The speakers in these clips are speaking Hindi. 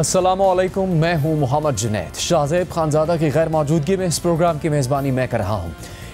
अस्सलामुअलैकुम, मैं हूं मोहम्मद जुनैद। शाहज़ेब खानज़ादा की गैर मौजूदगी में इस प्रोग्राम की मेज़बानी मैं कर रहा हूं।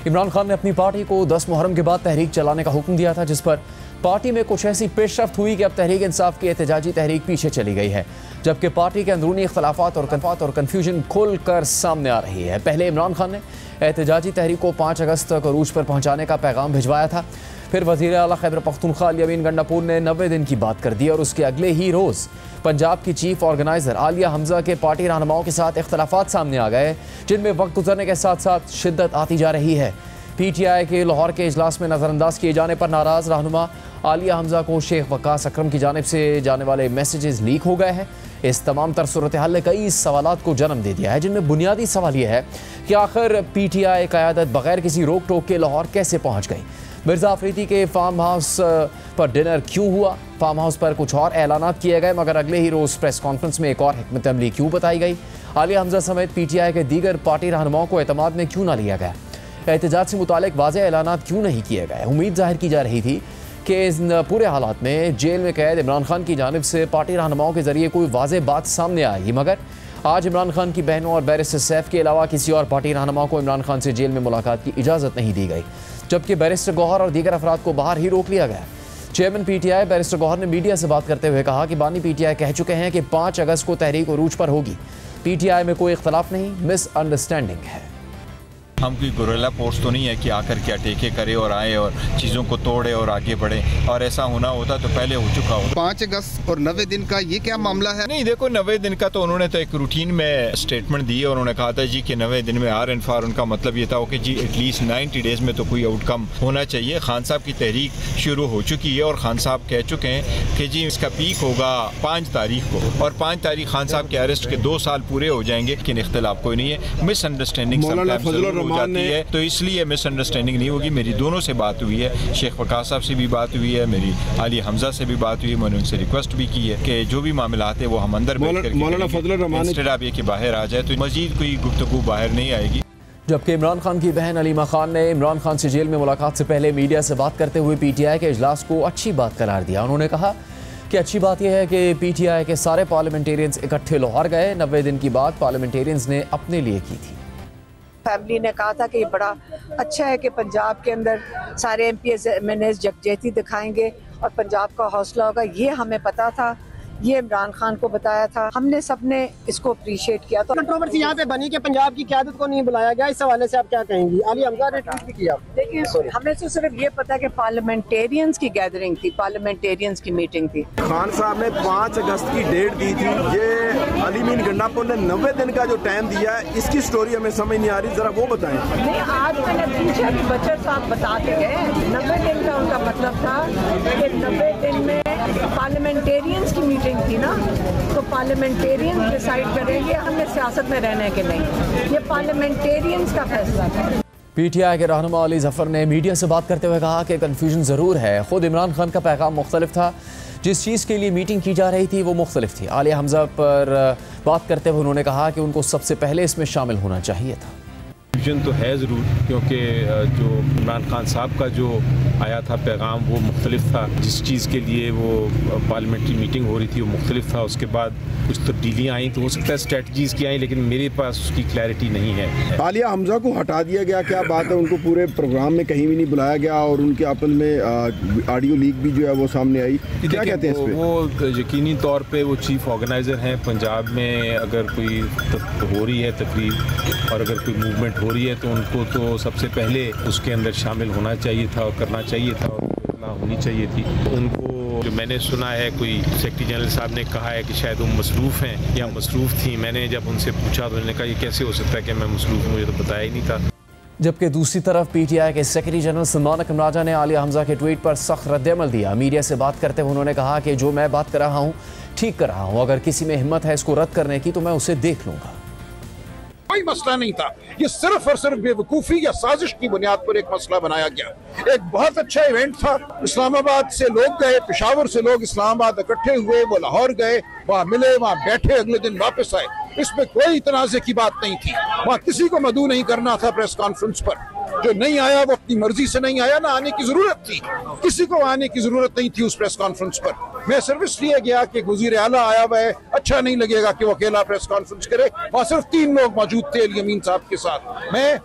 इमरान खान ने अपनी पार्टी को 10 मुहर्रम के बाद तहरीक चलाने का हुक्म दिया था, जिस पर पार्टी में कुछ ऐसी पेशरफ्त हुई कि अब तहरीक इंसाफ की एहतजाजी तहरीक पीछे चली गई है, जबकि पार्टी के अंदरूनी इख्तलाफात और कन्फ्यूजन खुल कर सामने आ रही है। पहले इमरान खान ने एहतजाजी तहरीक को 5 अगस्त तक अरूज पर पहुँचाने का पैगाम भिजवाया था। फिर वज़ीर आला खैबर पख्तूनख्वा अली अमीन गंडापुर ने 90 दिन की बात कर दी और उसके अगले ही रोज़ पंजाब की चीफ ऑर्गेनाइज़र आलिया हमजा के पार्टी रहनुमाओं के साथ इख्तलाफात सामने आ गए, जिनमें वक्त गुजरने के साथ साथ शिद्दत आती जा रही है। PTI के लाहौर के इजलास में नज़रअंदाज किए जाने पर नाराज़ रहनुमा आलिया हमजा को शेख वकास अकरम की जानिब से जाने वाले मैसेजेस लीक हो गए हैं। इस तमाम तर सूरत हाल ने कई सवालात को जन्म दे दिया है, जिनमें बुनियादी सवाल यह है कि आखिर PTI क़यादत बगैर किसी रोक टोक के लाहौर कैसे पहुँच गई। मिर्ज़ा अफरीदी के फार्म हाउस पर डिनर क्यों हुआ? फार्म हाउस पर कुछ और ऐलानात किए गए, मगर अगले ही रोज़ प्रेस कॉन्फ्रेंस में एक और हिकमत अमली क्यों बताई गई? आलिया हमजा समेत PTI के दीगर पार्टी रहनुमाओं को एतमाद में क्यों ना लिया गया? एहतजाज से मुतालिक वाज़ेह ऐलानात क्यों नहीं किए गए? उम्मीद जाहिर की जा रही थी कि इन पूरे हालात में जेल में कैद इमरान खान की जानिब से पार्टी रहनुमाओं के ज़रिए कोई वाज़ेह बात सामने आएगी, मगर आज इमरान खान की बहनों और बैरिस्टर सैफ के अलावा किसी और पार्टी रहनुमा को इमरान खान से जेल में मुलाकात की इजाज़त नहीं दी गई, जबकि बैरिस्टर गौहर और दीगर अफराद को बाहर ही रोक लिया गया। चेयरमैन PTI बैरिस्टर गौहर ने मीडिया से बात करते हुए कहा कि बानी PTI कह चुके हैं कि 5 अगस्त को तहरीक उरूज पर होगी। PTI में कोई इख्तलाफ नहीं, मिसअंडरस्टैंडिंग है। हम कोई गुरिल्ला फोर्स तो नहीं है कि आकर क्या टेके करे और आए और चीज़ों को तोड़े और आगे बढ़े, और ऐसा होना होता तो पहले हो चुका हो। 5 अगस्त और 90 दिन का ये क्या मामला है? नहीं, देखो 90 दिन का तो उन्होंने तो एक रूटीन में स्टेटमेंट दी है। उन्होंने कहा था जी कि 90 दिन में आर एंड फार, उनका मतलब ये था कि जी एटलीस्ट 90 डेज़ में तो कोई आउटकम होना चाहिए। खान साहब की तहरीक शुरू हो चुकी है और खान साहब कह चुके हैं कि जी इसका पीक होगा 5 तारीख को, और 5 तारीख खान साहब के अरेस्ट के 2 साल पूरे हो जाएंगे। लेकिन इख्तलाफ कोई नहीं है, मिसअंडरस्टैंडिंग जाती है, तो इसलिए मिसअंडरस्टैंडिंग नहीं होगी। मेरी दोनों से बात हुई है, शेख वकास साहब से भी बात हुई है, मेरी आलिया हमजा से भी बात हुई है। मैंने उनसे रिक्वेस्ट भी की है कि जो भी मामला है वो हम अंदर इंस्टेड आप ये कि बाहर आ जाए, तो मजीद कोई गुफ्तगू बाहर नहीं आएगी। जबकि इमरान खान की बहन अलीमा खान ने इमरान खान से जेल में मुलाकात से पहले मीडिया से बात करते हुए PTI के इजलास को अच्छी बात करार दिया। उन्होंने कहा कि अच्छी बात यह है कि PTI के सारे पार्लियामेंटेरियंस इकट्ठे लाहौर गए। 90 दिन की बात पार्लियामेंटेरियंस ने अपने लिए की थी। फैमिली ने कहा था कि ये बड़ा अच्छा है कि पंजाब के अंदर सारे MPs MNAs यकजहती दिखाएंगे और पंजाब का हौसला होगा। ये हमें पता था, ये इमरान खान को बताया था, हमने सबने इसको अप्रिशिएट किया। तो कंट्रोवर्सी यहाँ पे बनी कि पंजाब की क़यादत को नहीं बुलाया गया, इस हवाले से आप क्या कहेंगी? आलिया हमजा ने ट्वीट भी किया। देखिए, हमें तो सिर्फ ये पता है कि पार्लियामेंटेरियंस की गैदरिंग थी, पार्लियामेंटेरियंस की मीटिंग थी। खान साहब ने 5 अगस्त की डेट दी थी। ये अली अमीन गंडापुर ने 90 दिन का जो टाइम दिया है, इसकी स्टोरी हमें समझ नहीं आ रही, जरा वो बताएं। नहीं, आज मैंने पीछे भी बचत साहब बता के गए 90 दिन का उनका मतलब था कि 90 दिन में पार्लियामेंटेरियंस की मीटिंग थी ना, तो पार्लियामेंटेरियंस डिसाइड करेंगे हमने सियासत में रहने के नहीं, ये पार्लियामेंटेरियंस का फैसला था। PTI के रहनुमा अली जफर ने मीडिया से बात करते हुए कहा कि कन्फ्यूजन ज़रूर है, खुद इमरान खान का पैगाम मुख्तलिफ था, जिस चीज़ के लिए मीटिंग की जा रही थी वो मुख्तलिफ थी। आलिया हमजा पर बात करते हुए उन्होंने कहा कि उनको सबसे पहले इसमें शामिल होना चाहिए था। कन्फ्यूजन तो है ज़रूर, क्योंकि जो इमरान खान साहब का जो आया था पैगाम वो मुख्तलिफ था। जिस चीज़ के लिए वो पार्लियामेंट्री मीटिंग हो रही थी वो मुख्तलिफ था। उसके बाद कुछ तब्दीलियाँ आई, तो हो सकता है स्ट्रेटजीज़ की आई, लेकिन मेरे पास उसकी क्लैरिटी नहीं है। आलिया हमजा को हटा दिया गया, क्या बात है? उनको पूरे प्रोग्राम में कहीं भी नहीं बुलाया गया और उनके आपस में ऑडियो लीक भी जो है वो सामने आई, क्या कहते हैं इस पे? वो यकीनी तौर पे वो चीफ ऑर्गेनाइज़र हैं पंजाब में। अगर कोई हो रही है तकरीब और अगर कोई मूवमेंट हो रही है तो उनको तो सबसे पहले उसके अंदर शामिल होना चाहिए था और करना चाहिए था और होनी चाहिए थी। उनको जो मैंने सुना है, कोई सेक्रेटरी जनरल साहब ने कहा है कि शायद वो मसरूफ़ हैं या मसरूफ़ थी। मैंने जब उनसे पूछा तो उन्होंने कहा ये कैसे हो सकता है कि मैं मसरूफ़ हूँ, मुझे तो बताया ही नहीं था। जबकि दूसरी तरफ PTI के सेक्रेटरी जनरल सलमान अकरम राजा ने आलिया हमजा के ट्वीट पर सख्त रद्द-ए-अमल दिया। मीडिया से बात करते हुए उन्होंने कहा कि जो मैं बात कर रहा हूँ ठीक कर रहा हूँ, अगर किसी में हिम्मत है इसको रद्द करने की तो मैं उसे देख लूँगा। कोई मसला नहीं था, ये सिर्फ और सिर्फ बेवकूफ़ी या साजिश की बुनियाद पर एक मसला बनाया गया। एक बहुत अच्छा इवेंट था, इस्लामाबाद से लोग गए, पेशावर से लोग इस्लामाबाद इकट्ठे हुए, वो लाहौर गए, वहाँ मिले, वहाँ बैठे, अगले दिन वापस आए। इसमें कोई तनाज़े की बात नहीं थी, वहाँ किसी को मदऊ नहीं करना था प्रेस कॉन्फ्रेंस पर। जो नहीं आया वो अपनी मर्जी से नहीं आया, ना आने की जरूरत थी, किसी को आने की जरूरत नहीं थी उस प्रेस कॉन्फ्रेंस पर। मैं सिर्फ इसलिए गया कि वजीर आला आया हुआ है, अच्छा नहीं लगेगा कि वो अकेला प्रेस कॉन्फ्रेंस करे। वहाँ सिर्फ 3 लोग मौजूद थे अली अमीन साहब के साथ, मैं,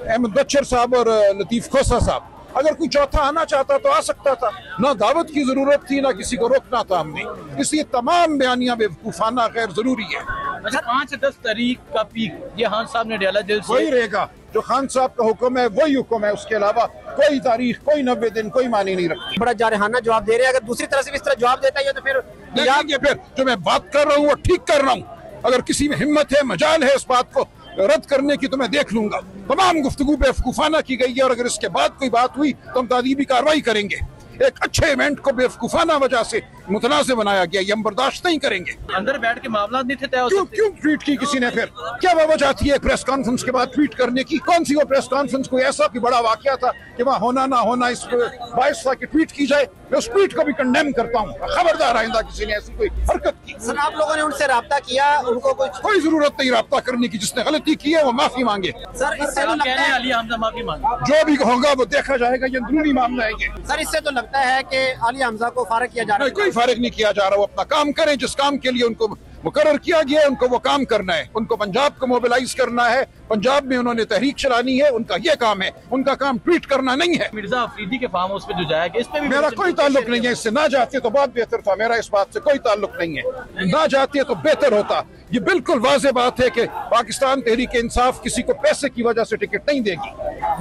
अहमद बच्चर साहब और लतीफ खोसा साहब। अगर कोई चौथा आना चाहता तो आ सकता था, ना दावत की जरूरत थी, ना किसी को रोकना था हमने। इसलिए तमाम बयानियां बेवकूफाना गैर जरूरी है। अच्छा, 5 से 10 तारीख का पीक ये खान साहब ने डाला जेल से, वही रहेगा जो खान साहब का हुक्म है, वही हुक्म है। उसके अलावा कोई तारीख, कोई 90 दिन, कोई मानी नहीं रखती। बड़ा जारहाना जवाब दे रहे हैं। अगर दूसरी तरह से इस तरह जवाब देता है तो फिर देखेंगे, फिर जो मैं बात कर रहा हूँ वो ठीक कर रहा हूँ। अगर किसी में हिम्मत है, मजाल है इस बात को रद्द करने की, तो मैं देख लूंगा। तमाम गुफ्तगू बेवकूफाना की गई है और अगर इसके बाद कोई बात हुई तो हम तादीबी कार्रवाई करेंगे। एक अच्छे इवेंट को बेवकूफाना वजह से मुतनाज़ बनाया गया, ये हम बर्दाश्त नहीं करेंगे। अंदर बैठ के मामला नहीं थे तय। क्यों ट्वीट की किसी ने? फिर क्या वजह थी एक प्रेस कॉन्फ्रेंस के बाद ट्वीट करने की? कौन सी वो प्रेस कॉन्फ्रेंस कोई ऐसा कोई बड़ा वाकया था कि वहाँ होना ना होना इस बायस था कि ट्वीट की जाए? मैं उस ट्वीट को भी कंडेम करता हूँ। खबरदार आइंदा किसी ने ऐसी कोई हरकत की। सर, आप लोगों ने उनसे राब्ता किया? उनको कोई जरूरत नहीं राब्ता करने की। जिसने गलती की है वो माफी मांगे। सर, इससे तो लगता है अली हमजा माफी मांगे, जो भी होगा वो देखा जाएगा, ये अंदरूनी मामला है ये। सर, इससे तो लगता है कि अली हमजा को फारिग किया जा रहा है। कोई फारिग नहीं किया जा रहा। वो अपना काम करें, जिस काम के लिए उनको मुकर्रर किया गया है उनको वो काम करना है। उनको पंजाब को मोबिलाइज करना है, पंजाब में उन्होंने तहरीक चलानी है, उनका ये काम है। उनका काम ट्वीट करना नहीं है। मिर्जा अफरीदी के फार्म हाउस पे जो जाएगा, इस पे भी मेरा कोई ताल्लुक नहीं है इससे। ना जाते तो बहुत बेहतर था, मेरा इस बात से कोई ताल्लुक नहीं है। ना जाते तो बेहतर होता। ये बिल्कुल वाज़ेह बात है कि पाकिस्तान तहरीक इंसाफ किसी को पैसे की वजह से टिकट नहीं देगी।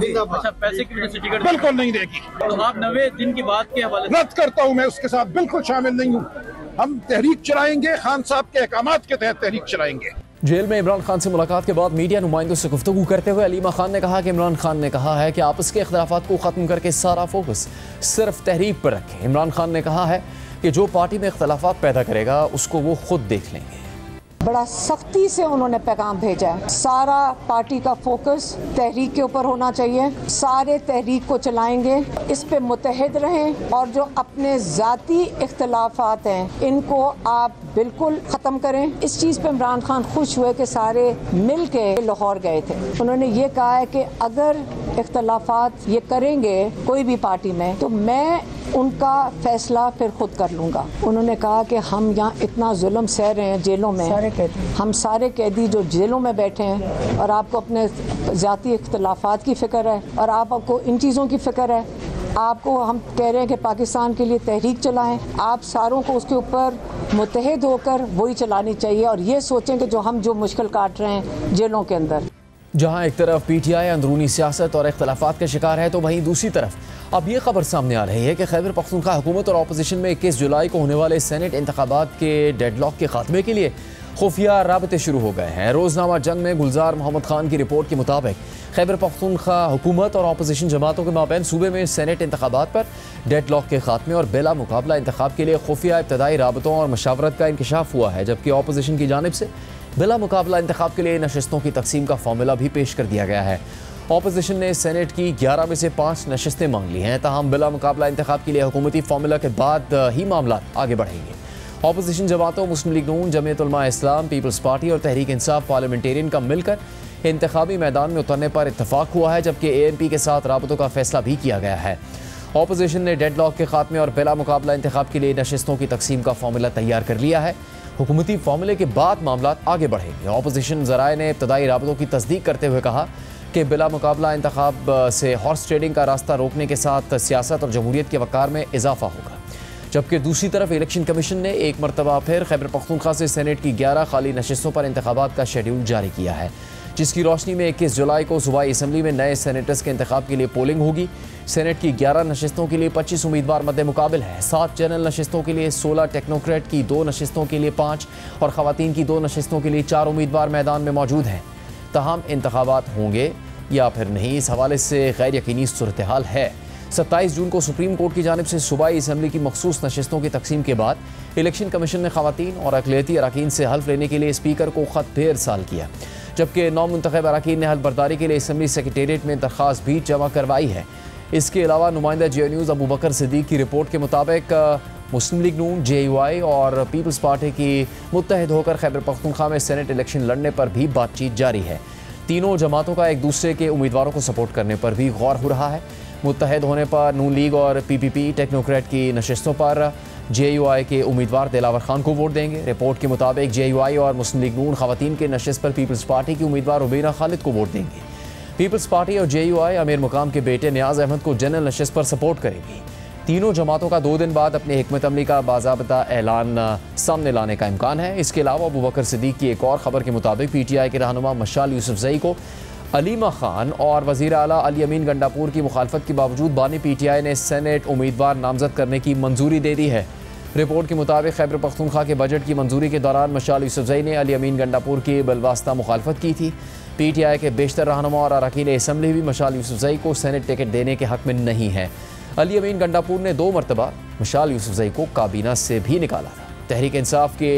अच्छा, पैसे की वजह से टिकट बिल्कुल नहीं देगी। तो आप 90 दिन की बात के हवाले से रद्द करता हूँ, मैं उसके साथ बिल्कुल शामिल नहीं हूँ। हम तहरीक चलाएंगे, खान साहब के अहकामात के तहत तहरीक चलाएंगे। जेल में इमरान खान से मुलाकात के बाद मीडिया नुमाइंदों से गुफ्तगू करते हुए अलीमा खान ने कहा कि इमरान खान ने कहा है कि आपस के इख्तलाफात को ख़त्म करके सारा फोकस सिर्फ तहरीक पर रखें। इमरान खान ने कहा है कि जो पार्टी में इख्तलाफात पैदा करेगा उसको वो खुद देख लेंगे। बड़ा सख्ती से उन्होंने पैगाम भेजा है, सारा पार्टी का फोकस तहरीक के ऊपर होना चाहिए, सारे तहरीक को चलाएंगे, इस पे मुतहद रहें और जो अपने ज़ाती इख्तलाफात हैं इनको आप बिल्कुल ख़त्म करें। इस चीज़ पे इमरान खान खुश हुए कि सारे मिल के लाहौर गए थे। उन्होंने ये कहा है कि अगर इख्तलाफात ये करेंगे कोई भी पार्टी में तो मैं उनका फैसला फिर खुद कर लूँगा। उन्होंने कहा कि हम यहाँ इतना जुल्म सह रहे हैं जेलों में, हम सारे कैदी जो जेलों में बैठे हैं और आपको अपने ज़ाती इख्तलाफात की फ़िक्र है और आपको इन चीज़ों की फ़िक्र है, आपको हम कह रहे हैं कि पाकिस्तान के लिए तहरीक चलाएं, आप सारों को उसके ऊपर मुत्तहिद होकर वही चलानी चाहिए और ये सोचें कि जो हम जो मुश्किल काट रहे हैं जेलों के अंदर। जहां एक तरफ PTI अंदरूनी सियासत और इख्तलाफात का शिकार है तो वहीं दूसरी तरफ अब ये खबर सामने आ रही है कि खैबर पख्तूनख्वा हुकूमत और अपोजिशन में 21 जुलाई को होने वाले सेनेट इंतखाबात के डेडलॉक के खात्मे के लिए खुफिया राबते शुरू हो गए हैं। रोजनामा जंग में गुलजार मोहम्मद खान की रिपोर्ट के मुताबिक खैबर पख्तूनख्वा हुकूमत और अपोजिशन जमातों के माबैन सूबे में सेनेट इंतखाबात पर डेडलॉक के खात्मे और बेला मुकाबला इंतखाब के लिए खुफिया इब्तदाई राबतों और मशावरत का इंकशाफ हुआ है, जबकि अपोजिशन की जानिब से बिला मुकाबला इंतखाब के लिए नशस्तों की तकसीम का फॉर्मूला भी पेश कर दिया गया है। अपोजिशन ने सेनेट की 11 में से 5 नशस्तें मांग ली हैं, ताहम बिला मुकाबला इंतखाब के लिए हुकूमती फार्मूला के बाद ही मामला आगे बढ़ेंगे। अपोजिशन जमातों मुस्लिम लीग नून, जमीयत उलमा इस्लाम, पीपल्स पार्टी और तहरीक इंसाफ पार्लियामेंटेरियन का मिलकर इंतखाबी मैदान में उतरने पर इत्तफाक हुआ है, जबकि ANP के साथ राबतों का फैसला भी किया गया है। अपोजिशन ने डेडलॉक के खात्मे और बिला मुकाबला इंतखाब के लिए नशस्तों की तकसीम का फार्मूला तैयार कर लिया है। हुकूमती फार्मूले के बाद मामला आगे बढ़ेंगे। अपोजिशन ज़राए ने इब्तदाई राबतों की तस्दीक करते हुए कहा कि बिला मुकाबला इंतखाब से हॉर्स ट्रेडिंग का रास्ता रोकने के साथ सियासत और जमहूरियत के वक़ार में इजाफा होगा, जबकि दूसरी तरफ इलेक्शन कमीशन ने एक मरतबा फिर खैबर पख्तूनख्वा से सेनेट की 11 खाली नशस्तों पर इंतखाबात का शेड्यूल जारी किया है, जिसकी रोशनी में 21 जुलाई को सूबाई असम्बली में नए सेनेटर्स के इंतखाब के लिए पोलिंग होगी। सेनेट की 11 नशस्तों के लिए 25 उम्मीदवार मद्दे मुकाबिल है। 7 जनरल नशस्तों के लिए 16, टेक्नोक्रेट की 2 नशस्तों के लिए 5 और ख़वातीन की 2 नशस्तों के लिए 4 उम्मीदवार मैदान में मौजूद हैं। तहम इंतखाबात होंगे या फिर नहीं, इस हवाले से गैर यकीनी सूरत हाल है। 27 जून को सुप्रीम कोर्ट की जानिब से सूबाई असम्बली की मखसूस नशस्तों की तकसीम के बाद इलेक्शन कमीशन ने ख़वातीन और अक़लियती अरकान से हल्फ लेने के लिए स्पीकर को ख़त ढेर साल किया, जबकि नौमुंतखब अरकान ने हल्फ बर्दारी के लिए असम्बली सेक्रेटेरिएट में दरख्वास्त भी जमा करवाई है। इसके अलावा नुमाइंदा जियो न्यूज़ अबू बकर सिद्दीक की रिपोर्ट के मुताबिक मुस्लिम लीग नून, JUI और पीपल्स पार्टी की मुत्तहिद होकर खैबर पख्तूनख्वा में सेनेट इलेक्शन लड़ने पर भी बातचीत जारी है। तीनों जमातों का एक दूसरे के उम्मीदवारों को सपोर्ट करने पर भी गौर हो रहा है। मुत्तहद होने पर नून लीग और पीपीपी टेक्नोक्रेट की नशिस्तों पर जेयूआई के उम्मीदवार दिलावर खान को वोट देंगे। रिपोर्ट के मुताबिक जेयूआई और मुस्लिम लीग नून खवातीन के नशिस्त पर पीपल्स पार्टी की उम्मीदवार रुबीना खालिद को वोट देंगे। पीपल्स पार्टी और जेयूआई अमीर मुकाम के बेटे नियाज अहमद को जनरल नशिस्त पर सपोर्ट करेगी। तीनों जमातों का 2 दिन बाद अपनी हिकमत अमली का बाज़ाब्ता ऐलान सामने लाने का इम्कान है। इसके अलावा अबू बकर सिद्दीक की एक और खबर के मुताबिक पीटीआई के रहनुमा मशाल यूसुफजई को अलीमा खान और वज़ीर आला अली अमीन गंडापुर की मुखालफत के बावजूद बानी पीटीआई ने सेनेट उम्मीदवार नामजद करने की मंजूरी दे दी है। रिपोर्ट के मुताबिक खैबर पख्तूनख्वा के बजट की मंजूरी के दौरान मशाल यूसुफजई ने अली अमीन गंडापुर की बिलवास्ता मुखालफत की थी। पीटीआई के बेशतर रहनुमा और अरकान असम्बली भी मशाल यूसुफजई को सेनेट टिकट देने के हक में नहीं है। अली अमीन गंडापुर ने 2 मरतबा मशाल यूसुफजई को काबीना से भी निकाला था। तहरीक इंसाफ के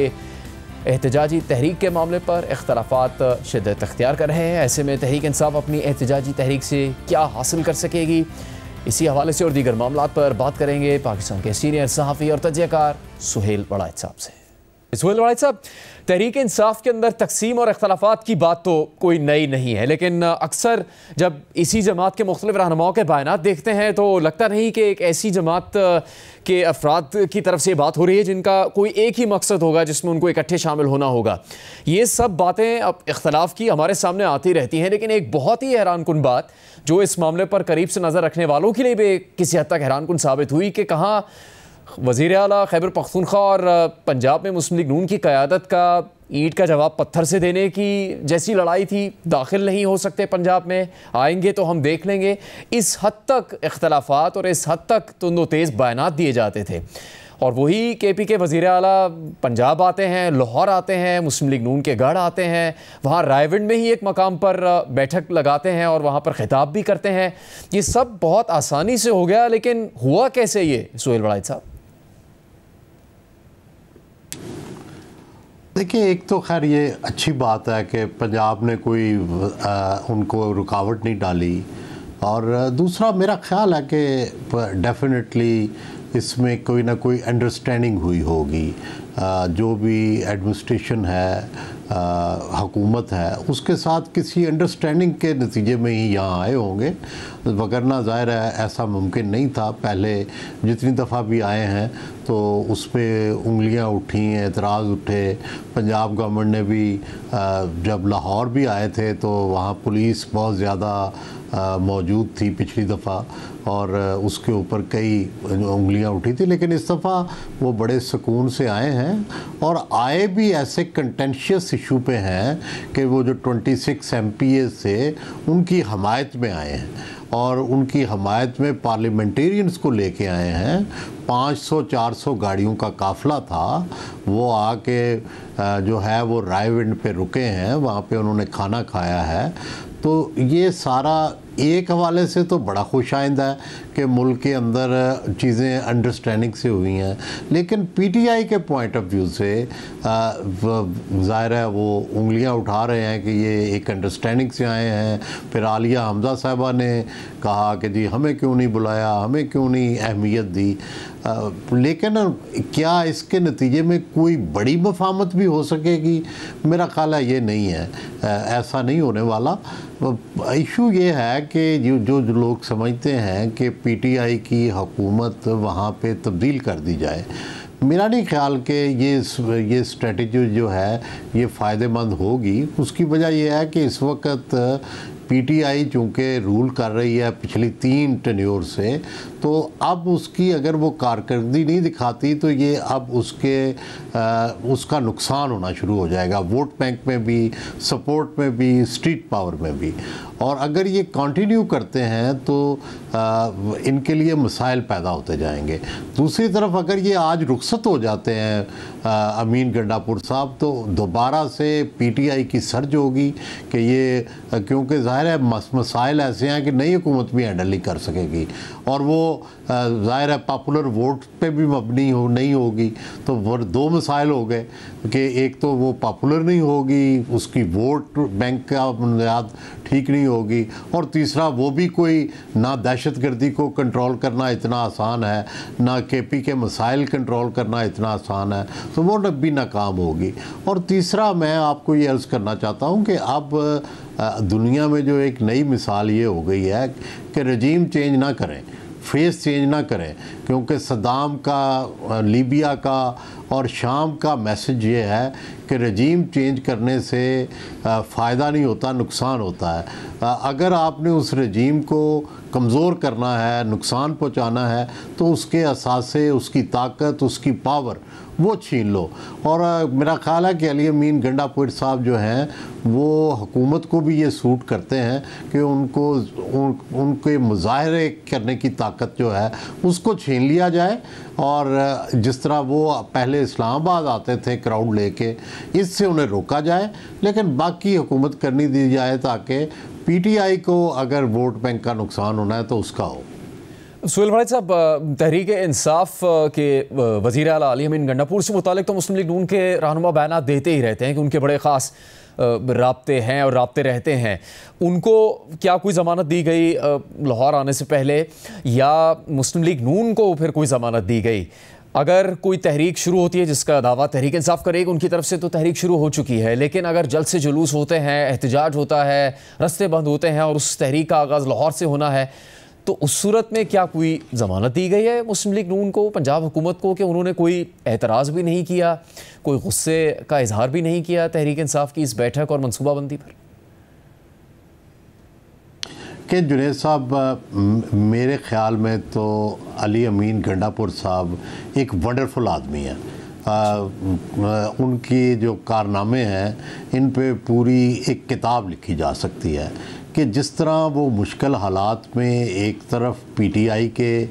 एहतजाजी तहरीक के मामले पर इख्तलाफात शिद्दत अख्तियार कर रहे हैं। ऐसे में तहरीक इंसाफ अपनी एहतजाजी तहरीक से क्या हासिल कर सकेगी, इसी हवाले से और दीगर मामलात पर बात करेंगे पाकिस्तान के सीनियर सहाफ़ी और तजज़ियाकार सुहेल वड़ाइच साहब से। सुहेल वड़ाइच साहब, तहरीक इंसाफ के अंदर तकसीम और इख्तलाफात की बात तो कोई नई नहीं है, लेकिन अक्सर जब इसी जमात के मुख्तलिफ रहनुमाओं के बयानात देखते हैं तो लगता नहीं कि एक ऐसी जमात के अफराद की तरफ से बात हो रही है जिनका कोई एक ही मकसद होगा जिसमें उनको इकट्ठे शामिल होना होगा। ये सब बातें अब इख्तलाफ की हमारे सामने आती रहती हैं, लेकिन एक बहुत ही हैरानकुन बात जो इस मामले पर करीब से नज़र रखने वालों के लिए भी किसी हद तक हैरानकुन साबित हुई कि कहाँ वज़ीर आला खैबर पख्तूनख्वा और पंजाब में मुस्लिम लीग नून की क़यादत का ईंट का जवाब पत्थर से देने की जैसी लड़ाई थी। दाखिल नहीं हो सकते पंजाब में, आएंगे तो हम देख लेंगे। इस हद तक इख्तलाफात और इस हद तक तुंदो तेज़ बयानात दिए जाते थे। और वही केपी के वज़ीर आला पंजाब आते हैं, लाहौर आते हैं, मुस्लिम लीग नून के गढ़ आते हैं, वहाँ रायविंड में ही एक मकाम पर बैठक लगाते हैं और वहाँ पर खिताब भी करते हैं। ये सब बहुत आसानी से हो गया, लेकिन हुआ कैसे ये सुहेल वड़ाइच साहब? देखिए, एक तो खैर ये अच्छी बात है कि पंजाब ने कोई उनको रुकावट नहीं डाली, और दूसरा मेरा ख्याल है कि डेफिनेटली इसमें कोई ना कोई अंडरस्टैंडिंग हुई होगी। जो भी एडमिनिस्ट्रेशन है, हुकूमत है, उसके साथ किसी अंडरस्टैंडिंग के नतीजे में ही यहाँ आए होंगे, वगरना ज़ाहिर है ऐसा मुमकिन नहीं था। पहले जितनी दफ़ा भी आए हैं तो उस पर उंगलियाँ उठी, एतराज़ उठे। पंजाब गवर्नमेंट ने भी जब लाहौर भी आए थे तो वहाँ पुलिस बहुत ज़्यादा मौजूद थी पिछली दफ़ा, और उसके ऊपर कई उंगलियां उठी थी। लेकिन इस दफ़ा वो बड़े सुकून से आए हैं, और आए भी ऐसे कंटेंशियस इशू पे हैं कि वो जो 26 MPs थे उनकी हमायत में आए हैं, और उनकी हमायत में पार्लियामेंटेरियंस को लेके आए हैं। 500-400 गाड़ियों का काफ़िला था, वो आके जो है वो रायविंड पे रुके हैं, वहाँ पे उन्होंने खाना खाया है। तो ये सारा एक हवाले से तो बड़ा खुशाइंद है कि मुल्क के अंदर चीज़ें अंडरस्टैंडिंग से हुई हैं, लेकिन पीटीआई के पॉइंट ऑफ व्यू से ज़ाहिर है वो उंगलियां उठा रहे हैं कि ये एक अंडरस्टैंडिंग से आए हैं। फिर आलिया हमजा साहिबा ने कहा कि जी हमें क्यों नहीं बुलाया, हमें क्यों नहीं अहमियत दी। लेकिन क्या इसके नतीजे में कोई बड़ी मफामत भी हो सकेगी? मेरा ख्याल है ये नहीं है, ऐसा नहीं होने वाला। इशू ये है कि जो लोग समझते हैं कि पीटीआई की हुकूमत वहाँ पे तब्दील कर दी जाए, मेरा नहीं ख्याल कि ये स्ट्रेटजी जो है ये फ़ायदेमंद होगी। उसकी वजह यह है कि इस वक्त पीटीआई चूँकि रूल कर रही है पिछली 3 टेन्योर से, तो अब उसकी अगर वो कारकर्दगी नहीं दिखाती तो ये अब उसका नुकसान होना शुरू हो जाएगा, वोट बैंक में भी, सपोर्ट में भी, स्ट्रीट पावर में भी। और अगर ये कंटिन्यू करते हैं तो इनके लिए मसाइल पैदा होते जाएंगे। दूसरी तरफ अगर ये आज रुखसत हो जाते हैं अमीन गंडापुर साहब, तो दोबारा से पीटीआई की सर्ज होगी कि ये, क्योंकि ज़ाहिर है मसाइल ऐसे हैं कि नई हुकूमत भी हैंडल नहीं कर सकेगी, और वो ज़ाहिर है पॉपुलर वोट पे भी मबनी नहीं होगी। तो वो 2 मसाइल हो गए कि एक तो वो पॉपुलर नहीं होगी, उसकी वोट बैंक का बुनियाद ठीक नहीं होगी, और तीसरा वो भी कोई ना दहशतगर्दी को कंट्रोल करना इतना आसान है, ना केपी के मसाइल कंट्रोल करना इतना आसान है, तो वो भी नाकाम होगी। और तीसरा मैं आपको ये अर्ज़ करना चाहता हूँ कि अब दुनिया में जो एक नई मिसाल ये हो गई है कि रजीम चेंज ना करें, फेस चेंज ना करें, क्योंकि सद्दाम का, लीबिया का और शाम का मैसेज ये है कि रजीम चेंज करने से फ़ायदा नहीं होता, नुकसान होता है। अगर आपने उस रजीम को कमज़ोर करना है, नुकसान पहुंचाना है, तो उसके असासे, उसकी ताकत, उसकी पावर वो छीन लो। और मेरा ख़्याल है कि अली अमीन गंडापुर साहब जो हैं वो हुकूमत को भी ये सूट करते हैं कि उनके मुजाहरे करने की ताकत जो है उसको छीन लिया जाए। और जिस तरह वो पहले इस्लामाबाद आते थे क्राउड लेके, इससे उन्हें रोका जाए, लेकिन बाकी हुकूमत करनी दी जाए ताकि पीटीआई को अगर वोट बैंक का नुकसान होना है तो उसका हो। सुहेल भाई साहब, तहरीक इंसाफ के वज़ीर आला अली अमीन गंडापुर से मुतालिक तो मुस्लिम लीग नून के रहनुमा बयान देते ही रहते हैं कि उनके बड़े ख़ास राब्ते हैं और राब्ते रहते हैं। उनको क्या कोई ज़मानत दी गई लाहौर आने से पहले, या मुस्लिम लीग नून को फिर कोई ज़मानत दी गई? अगर कोई तहरीक शुरू होती है जिसका दावा तहरीक इंसाफ करेगी उनकी तरफ से, तो तहरीक शुरू हो चुकी है, लेकिन अगर जल्द से जुलूस होते हैं, एहतजाज होता है, रस्ते बंद होते हैं और उस तहरीक का आगाज़ लाहौर से होना है, तो उस सूरत में क्या कोई ज़मानत दी गई है मुस्लिम लीग नून को, पंजाब हुकूमत को, कि उन्होंने कोई एतराज़ भी नहीं किया, कोई गुस्से का इजहार भी नहीं किया तहरीक इंसाफ की इस बैठक और मनसूबाबंदी पर? कि जुनैद साहब, मेरे ख़्याल में तो अली अमीन गंडापुर साहब एक वंडरफुल आदमी है। उनकी जो कारनामे हैं इन पे पूरी एक किताब लिखी जा सकती है कि जिस तरह वो मुश्किल हालात में एक तरफ पीटीआई के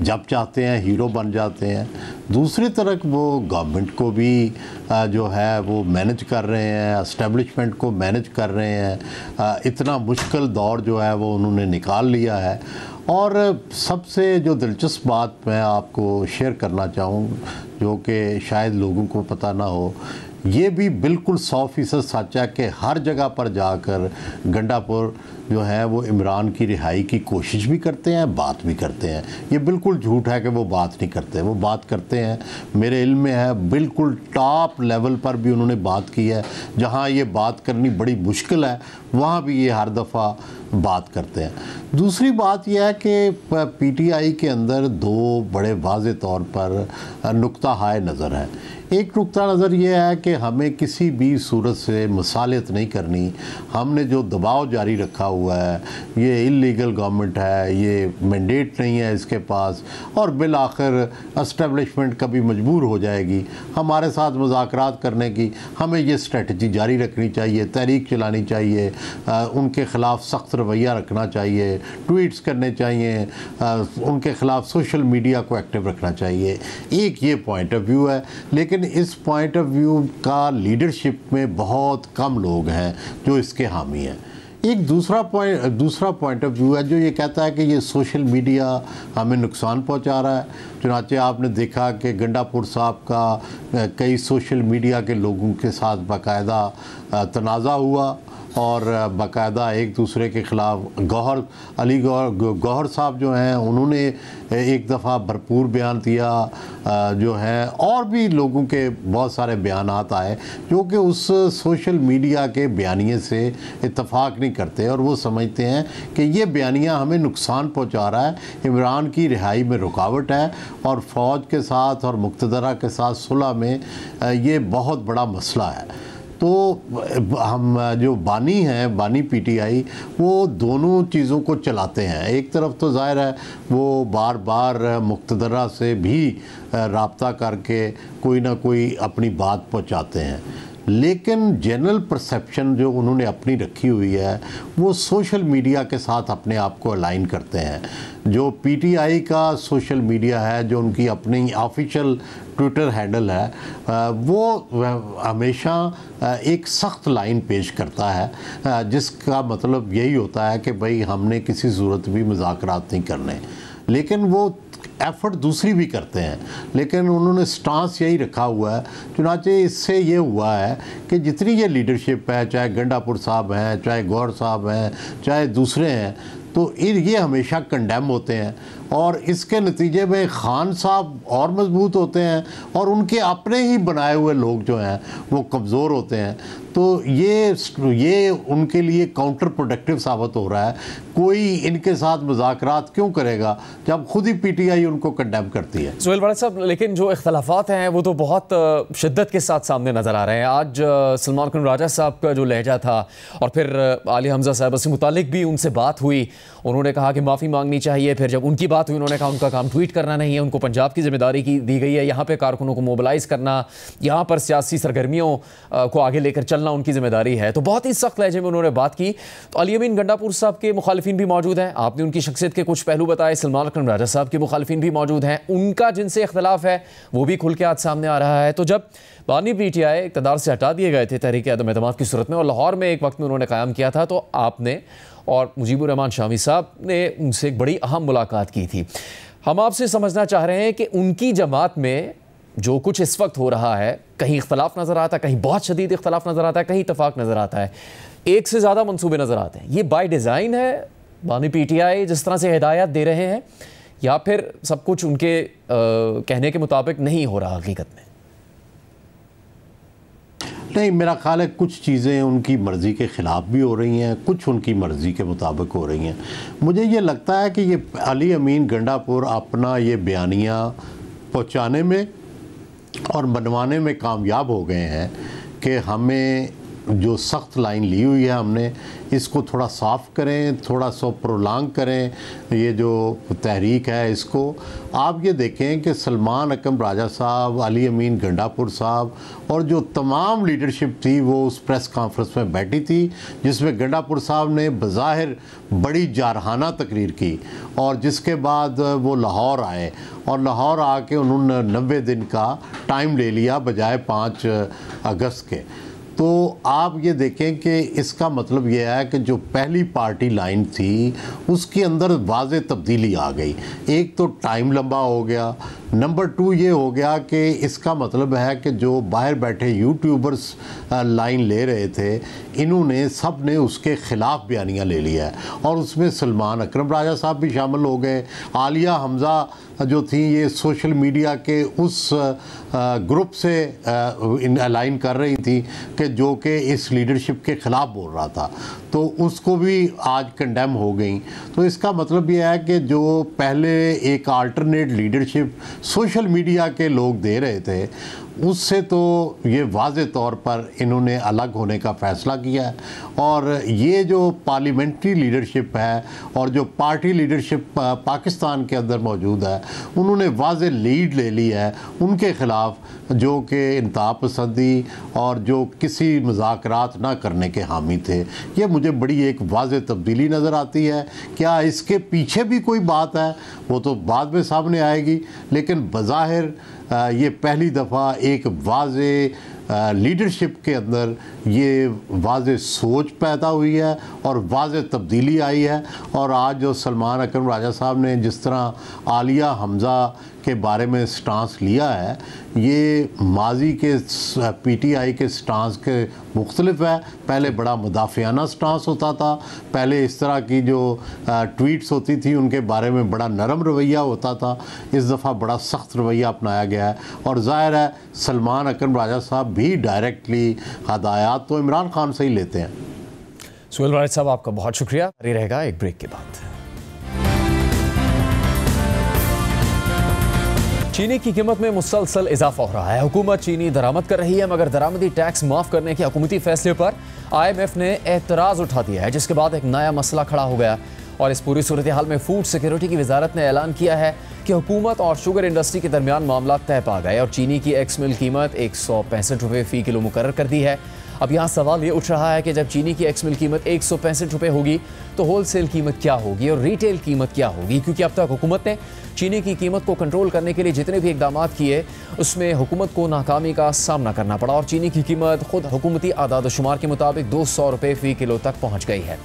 जब चाहते हैं हीरो बन जाते हैं, दूसरी तरफ वो गवर्नमेंट को भी जो है वो मैनेज कर रहे हैं, एस्टेब्लिशमेंट को मैनेज कर रहे हैं। इतना मुश्किल दौर जो है वो उन्होंने निकाल लिया है। और सबसे जो दिलचस्प बात मैं आपको शेयर करना चाहूँ, जो कि शायद लोगों को पता ना हो, ये भी बिल्कुल 100% सच है कि हर जगह पर जाकर गंडापुर जो है वो इमरान की रिहाई की कोशिश भी करते हैं, बात भी करते हैं। ये बिल्कुल झूठ है कि वो बात नहीं करते, वो बात करते हैं। मेरे इल्म में है बिल्कुल टॉप लेवल पर भी उन्होंने बात की है। जहाँ ये बात करनी बड़ी मुश्किल है वहाँ भी ये हर दफ़ा बात करते हैं। दूसरी बात यह है कि पीटीआई के अंदर दो बड़े वाज़े तौर पर नुक्ता हाय नज़र है। एक नुक्ता नज़र यह है कि हमें किसी भी सूरत से मसालियत नहीं करनी। हमने जो दबाव जारी रखा हुआ है, ये इल्लीगल गवर्नमेंट है, ये मैंडेट नहीं है इसके पास, और बिल आखिर एस्टेब्लिशमेंट कभी मजबूर हो जाएगी हमारे साथ मुज़ाकरात करने की। हमें ये स्ट्रेटजी जारी रखनी चाहिए, तहरीक चलानी चाहिए, उनके ख़िलाफ़ सख्त रवैया रखना चाहिए, ट्वीट्स करने चाहिए, उनके ख़िलाफ़ सोशल मीडिया को एक्टिव रखना चाहिए। एक ये पॉइंट ऑफ व्यू है, लेकिन इस पॉइंट ऑफ व्यू का लीडरशिप में बहुत कम लोग हैं जो इसके हामी हैं। एक दूसरा पॉइंट ऑफ व्यू है जो ये कहता है कि ये सोशल मीडिया हमें नुकसान पहुंचा रहा है। चुनांचे आपने देखा कि गंडापुर साहब का कई सोशल मीडिया के लोगों के साथ बाकायदा तनाज़ा हुआ और बाकायदा एक दूसरे के ख़िलाफ़ गौहर साहब जो हैं उन्होंने एक दफ़ा भरपूर बयान दिया जो है, और भी लोगों के बहुत सारे बयानात आए जो कि उस सोशल मीडिया के बयानिए से इत्तफाक नहीं करते और वो समझते हैं कि ये बयानिया हमें नुकसान पहुंचा रहा है, इमरान की रिहाई में रुकावट है और फ़ौज के साथ और मुक़्तदरा के साथ सुलह में ये बहुत बड़ा मसला है। तो हम जो बानी हैं, बानी पीटीआई, वो दोनों चीज़ों को चलाते हैं। एक तरफ तो ज़ाहिर है वो बार बार मुक़्तदरा से भी राब्ता करके कोई ना कोई अपनी बात पहुंचाते हैं, लेकिन जनरल परसेप्शन जो उन्होंने अपनी रखी हुई है वो सोशल मीडिया के साथ अपने आप को अलाइन करते हैं। जो पीटीआई का सोशल मीडिया है, जो उनकी अपनी ऑफिशियल ट्विटर हैंडल है, वो हमेशा एक सख्त लाइन पेश करता है जिसका मतलब यही होता है कि भाई हमने किसी सूरत भी मुज़ाकरात नहीं करने। लेकिन वो एफ़र्ट दूसरी भी करते हैं, लेकिन उन्होंने स्टांस यही रखा हुआ है। चुनांचे इससे ये हुआ है कि जितनी ये लीडरशिप है, चाहे गंडापुर साहब हैं, चाहे गौहर साहब हैं, चाहे दूसरे हैं, तो ये हमेशा कंडेम होते हैं और इसके नतीजे में खान साहब और मजबूत होते हैं और उनके अपने ही बनाए हुए लोग जो हैं वो कमज़ोर होते हैं। तो ये उनके लिए काउंटर प्रोडक्टिव साबित हो रहा है। कोई इनके साथ मुज़ाकरात क्यों करेगा जब खुद ही पीटीआई उनको कंडेम करती है। सुहेल वालिद साहब, लेकिन जो इख्तलाफात हैं वो तो बहुत शिद्दत के साथ सामने नज़र आ रहे हैं। आज सलमान अकरम राजा साहब का जो लहजा था और फिर आलिया हमजा साहब से मुतालिक भी उनसे बात हुई, उन्होंने कहा कि माफ़ी मांगनी चाहिए। फिर जब उनकी बात हुई उन्होंने कहा उनका काम ट्वीट करना नहीं है, उनको पंजाब की जिम्मेदारी दी गई है, यहाँ पर कारकुनों को मोबिलाइज़ करना, यहाँ पर सियासी सरगर्मियों को आगे लेकर चलना उनकी जिम्मेदारी है। तो बहुत ही सख्त लहजे में उन्होंने बात की। तो अली अमीन गंडापुर साहब के मुखालिफिन भी मौजूद हैं, आपने उनकी शख्सियत के कुछ पहलू बताए। सलमान अकरम राजा साहब के मुखालिफिन भी मौजूद हैं, उनका जिनसे इख्तलाफ है वो भी खुल के आज सामने आ रहा है। तो जब बानी पीटीआई इक़्तिदार से हटा दिए गए थे तहरीक अदम एतमाद की सूरत में और लाहौर में एक वक्त में उन्होंने क़याम किया था, तो आपने और मुजीबुर रहमान शामी साहब ने उनसे एक बड़ी अहम मुलाकात की थी। हम आपसे समझना चाह रहे हैं कि उनकी जमात में जो कुछ इस वक्त हो रहा है, कहीं इख्तलाफ नज़र आता है, कहीं बहुत शदीद इख्तलाफ नज़र आता है, कहीं इतफाक़ नज़र आता है, एक से ज़्यादा मंसूबे नज़र आते हैं। ये बाय डिज़ाइन है, बानी पीटीआई जिस तरह से हिदायत दे रहे हैं, या फिर सब कुछ उनके कहने के मुताबिक नहीं हो रहा हकीकत में? नहीं, मेरा ख्याल है कुछ चीज़ें उनकी मर्ज़ी के ख़िलाफ़ भी हो रही हैं, कुछ उनकी मर्ज़ी के मुताबिक हो रही हैं। मुझे ये लगता है कि ये अली अमीन गंडापुर अपना ये बयानिया पहुँचाने में और मनवाने में कामयाब हो गए हैं कि हमें जो सख्त लाइन ली हुई है हमने इसको थोड़ा साफ़ करें, थोड़ा सा प्रोलांग करें ये जो तहरीक है इसको। आप ये देखें कि सलमान अकरम राजा साहब, अली अमीन गंडापुर साहब और जो तमाम लीडरशिप थी वो उस प्रेस कॉन्फ्रेंस में बैठी थी जिसमें गंडापुर साहब ने बज़ाहिर बड़ी जारहाना तकरीर की और जिसके बाद वो लाहौर आए और लाहौर आके उन्होंने 90 दिन का टाइम ले लिया बजाय 5 अगस्त के। तो आप ये देखें कि इसका मतलब ये है कि जो पहली पार्टी लाइन थी उसके अंदर वाज़े तब्दीली आ गई। एक तो टाइम लंबा हो गया, नंबर 2 ये हो गया कि इसका मतलब है कि जो बाहर बैठे यूट्यूबर्स लाइन ले रहे थे इन्होंने सब ने उसके ख़िलाफ़ बयानियाँ ले लिया है और उसमें सलमान अकरम राजा साहब भी शामिल हो गए। आलिया हमज़ा जो थी ये सोशल मीडिया के उस ग्रुप से अलाइन कर रही थी कि जो कि इस लीडरशिप के ख़िलाफ़ बोल रहा था, तो उसको भी आज कंडेम हो गई। तो इसका मतलब ये है कि जो पहले एक अल्टरनेट लीडरशिप सोशल मीडिया के लोग दे रहे थे उससे तो ये वाज़े तौर पर इन्होंने अलग होने का फ़ैसला किया है। और ये जो पार्लियामेंट्री लीडरशिप है और जो पार्टी लीडरशिप पाकिस्तान के अंदर मौजूद है उन्होंने वाज़े लीड ले ली है उनके ख़िलाफ़ जो कि इंतहा पसंदी और जो किसी मुज़ाकरात ना करने के हामी थे। ये मुझे बड़ी एक वाज़े तब्दीली नज़र आती है। क्या इसके पीछे भी कोई बात है वो तो बाद में सामने आएगी, लेकिन बज़ाहिर ये पहली दफ़ा एक वाज़े लीडरशिप के अंदर ये वाज़े सोच पैदा हुई है और वाज़े तब्दीली आई है। और आज जो सलमान अकरम राजा साहब ने जिस तरह आलिया हमज़ा के बारे में स्टांस लिया है ये माजी के पीटीआई के स्टांस के मुख्तलिफ है। पहले बड़ा मुदाफ़ियाना स्टांस होता था, पहले इस तरह की जो ट्वीट्स होती थी उनके बारे में बड़ा नरम रवैया होता था, इस दफ़ा बड़ा सख्त रवैया अपनाया गया है। और ज़ाहिर है सलमान अकरम राजा साहब भी डायरेक्टली हदायत तो इमरान खान से ही लेते हैं। सुहेल वालिद साहब आपका बहुत शुक्रिया। जारी रहेगा एक ब्रेक के बाद। चीनी की कीमत में मुसलसल इजाफा हो रहा है। हुकूमत चीनी दरामद कर रही है मगर दरामदी टैक्स माफ करने के हुकूमती फैसले पर IMF ने एतराज़ उठा दिया है, जिसके बाद एक नया मसला खड़ा हो गया। और इस पूरी सूरत हाल में फूड सिक्योरिटी की वजारत ने ऐलान किया है कि हुकूमत और शुगर इंडस्ट्री के दरमियान मामला तय पा गए और चीनी की एक्स मिल कीमत 165 रुपये फ़ी किलो मुकर्रर कर दी है। अब यहाँ सवाल ये उठ रहा है कि जब चीनी की एक्स मिल कीमत 165 रुपये होगी तो होल सेल कीमत क्या होगी और रिटेल कीमत क्या होगी, क्योंकि अब तक हुकूमत ने चीनी की कीमत को कंट्रोल करने के लिए जितने भी इकदाम किए उसमें हुकूमत को नाकामी का सामना करना पड़ा और चीनी की कीमत खुद हुकूमती आदाद शुमार के मुताबिक 200 रुपये फ़ी किलो तक पहुँच गई है।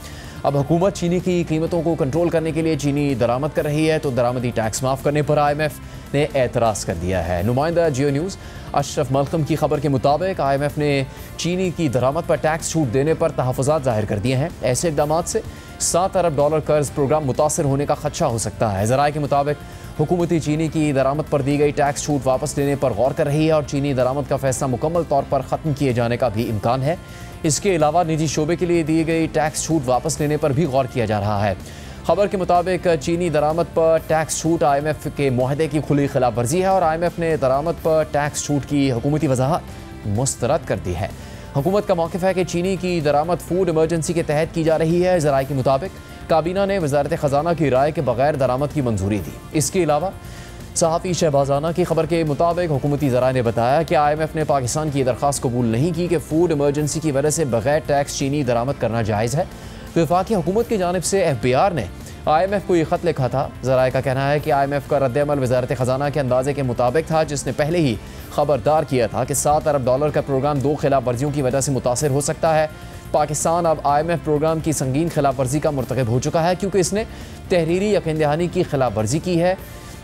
अब हुकूमत चीनी की कीमतों को कंट्रोल करने के लिए चीनी दरामद कर रही है, तो दरामदी टैक्स माफ़ करने पर IMF ने एतराज़ कर दिया है। नुमाइंदा जियो न्यूज़ अशरफ मलकम की खबर के मुताबिक IMF ने चीनी की दरामद पर टैक्स छूट देने पर तहफ़्फ़ुज़ात ज़ाहिर कर दिए हैं। ऐसे इक़दाम से $7 अरब कर्ज प्रोग्राम मुतासर होने का खदशा हो सकता है। ज़राए के मुताबिक हुकूमती चीनी की दरामद पर दी गई टैक्स छूट वापस लेने पर गौर कर रही है और चीनी दरामद का फैसला मुकम्मल तौर पर ख़त्म किए जाने का भी इम्कान है। इसके अलावा निजी शोबे के लिए दी गई टैक्स छूट वापस लेने पर भी गौर किया जा रहा है। खबर के मुताबिक चीनी दरामद पर टैक्स छूट IMF के मुआहदे की खुली खिलाफ वर्जी है और IMF ने दरामद पर टैक्स छूट की हुकूमती वजाहत मुस्तरद कर दी है। हुकूमत का मौक़िफ़ है कि चीनी की दरामद फूड इमरजेंसी के तहत की जा रही है। ज़राए के मुताबिक काबीना ने वज़ारत ख़ज़ाना की राय के बगैर दरामद की मंजूरी दी। इसके अलावा सहाफ़ी शहबाजाना की खबर के मुताबिक हुकूमती ज़राए ने बताया कि IMF ने पाकिस्तान की दरख्वास्त कबूल नहीं की कि फूड इमरजेंसी की वजह से बगैर टैक्स चीनी दरामद करना जायज़ है। वफाकी हुकूमत की जानिब से FBR ने IMF को ये ख़त लिखा था। ज़राए का कहना है कि IMF का रद्द-ए-अमल वज़ारत ख़ज़ाना के अंदाजे के मुताबिक था, जिसने पहले ही ख़बरदार किया था कि $7 अरब का प्रोग्राम 2 खिलाफ वर्जियों की वजह से मुतासर हो सकता है। पाकिस्तान अब IMF प्रोग्राम की संगीन खिलाफ वर्जी का मुर्तकब हो चुका है, क्योंकि इसने तहरीरी यकीन दहानी की खिलाफ वर्जी की है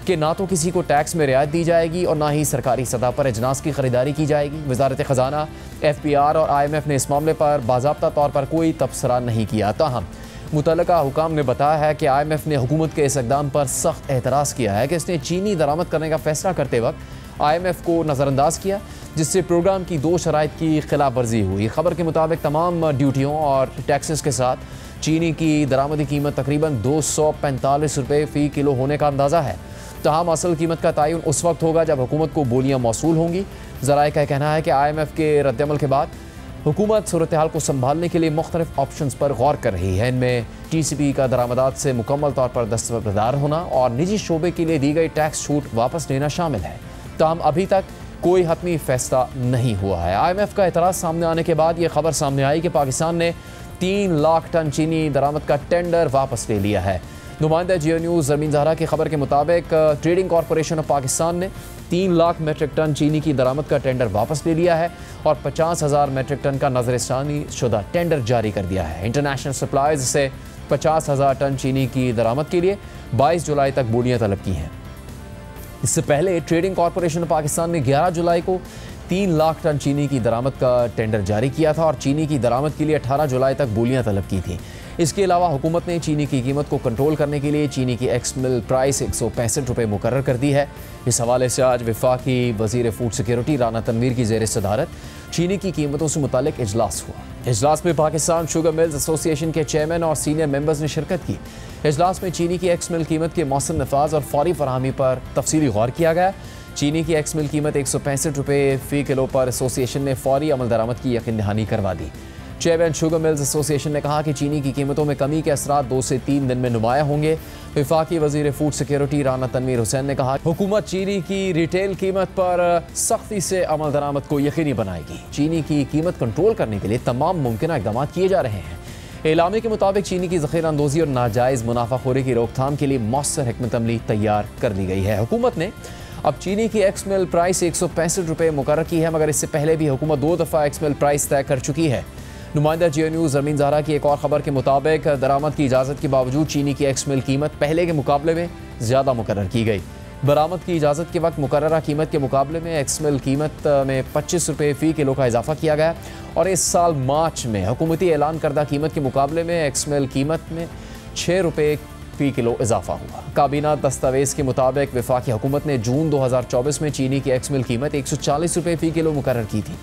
कि ना तो किसी को टैक्स में रियायत दी जाएगी और ना ही सरकारी सतह पर अजनास की खरीदारी की जाएगी। वज़ारत ख़ज़ाना, FBR और IMF ने इस मामले पर बाज़ाब्ता तौर पर कोई तबसरा नहीं किया। ताहम मुतल्लका हुकाम ने बताया है कि IMF ने हुकूमत के इस इक़दाम पर सख्त एतराज़ किया है कि इसने चीनी दरामद करने का फैसला करते वक्त IMF को नज़रअंदाज किया, जिससे प्रोग्राम की 2 शराइत की खिलाफ वर्जी हुई। खबर के मुताबिक तमाम ड्यूटियों और टैक्सेस के साथ चीनी की दरामदी कीमत तकरीबन 245 रुपये फ़ी किलो होने का अंदाज़ा है। तमाम असल कीमत का तयन उस वक्त होगा जब हुकूमत को बोलियाँ मौसूल होंगी। ज़राए का कहना है कि IMF के रद्दअमल के बाद हुकूमत सूरत हाल को संभालने के लिए मुख्तलिफ ऑप्शंस पर गौर कर रही है। इनमें TCP का दरामदात से मुकम्मल तौर पर दस्तबरदार होना और निजी शोबे के लिए दी गई टैक्स छूट वापस लेना शामिल है। ताहम अभी तक कोई हतमी फैसला नहीं हुआ है। IMF का एतराज़ सामने आने के बाद ये खबर सामने आई कि पाकिस्तान ने 3 लाख टन चीनी दरामद का टेंडर वापस ले लिया है। नुमाइंदा जियो न्यूज़ ज़मीन ज़हरा की खबर के मुताबिक ट्रेडिंग कॉरपोरेशन ऑफ पाकिस्तान ने 3 लाख मेट्रिक टन चीनी की दरामद का टेंडर वापस ले लिया है और 50,000 मेट्रिक टन का नज़रसानी शुदा टेंडर जारी कर दिया है। इंटरनेशनल सप्लाइज से 50,000 टन चीनी की दरामद के लिए 22 जुलाई तक बोलियाँ तलब की हैं। इससे पहले ट्रेडिंग कॉरपोरेशन ऑफ पाकिस्तान ने 11 जुलाई को 3 लाख टन चीनी की दरामद का टेंडर जारी किया था और चीनी की दरामद के लिए 18 जुलाई तक बोलियाँ तलब की थी। इसके अलावा हुकूमत ने चीनी की कीमत को कंट्रोल करने के लिए चीनी की एक्स मिल प्राइस 165 रुपये मुकर्रर कर दी है। इस हवाले से आज वफाकी वज़ीर फूड सिक्योरिटी राना तनवीर की ज़ेर सदारत चीनी की कीमतों से मुतालिक इजलास हुआ। इजलास में पाकिस्तान शुगर मिल्स एसोसिएशन के चेयरमैन और सीनियर मेंबर्स ने शिरकत की। इजलास में चीनी की एक्स मिल कीमत के मौसम नफाज और फौरी फरहमी पर तफसीली गौर किया गया। चीनी की एक्स मिल कीमत 165 रुपये फ़ी किलो पर एसोसिएशन ने फौरी अमल दरामद की यकीन दहानी करवा दी। चेयरमैन शुगर मिल्स एसोसिएशन ने कहा कि चीनी की कीमतों में कमी के असरात 2 से 3 दिन में नुमाया होंगे। वफाकी वज़ीर फूड सिक्योरिटी राना तनवीर हुसैन ने कहा हुकूमत चीनी की रिटेल कीमत पर सख्ती से अमल दरामद को यकीनी बनाएगी। चीनी की कीमत कंट्रोल करने के लिए तमाम मुमकिन इक़दाम किए जा रहे हैं। एलामे के मुताबिक चीनी की ज़ख़ीरा अंदोज़ी और नाजायज़ मुनाफाखोरी की रोकथाम के लिए मौसर हिकमत अमली तैयार कर ली गई है। हुकूमत ने अब चीनी की एक्स मिल प्राइस 165 रुपये मुकर्रर की है, मगर इससे पहले भी हुकूमत 2 दफ़ा एक्स मिल प्राइस तय कर चुकी है। नुमाइंदा जियो न्यूज़ ज़मीन ज़हरा की एक और ख़बर के मुताबिक दरामद की इजाज़त के बावजूद चीनी की एक्स मिल कीमत पहले के मुकाबले में ज़्यादा मुकर्रर की गई। बरामद की इजाज़त के वक्त मुकर्ररा कीमत के मुकाबले में एक्स मिल कीमत में 25 रुपये फ़ी किलो का इजाफा किया गया और इस साल मार्च में हुकूमती ऐलान करदा कीमत के मुकाबले में एक्स मिल कीमत में 6 रुपये फ़ी किलो इजाफा हुआ। काबीना दस्तावेज़ के मुताबिक वफाकी हुकूमत ने जून 2024 में चीनी की एक्स मिल कीमत 140 रुपये फ़ी किलो मुकर्रर की थी।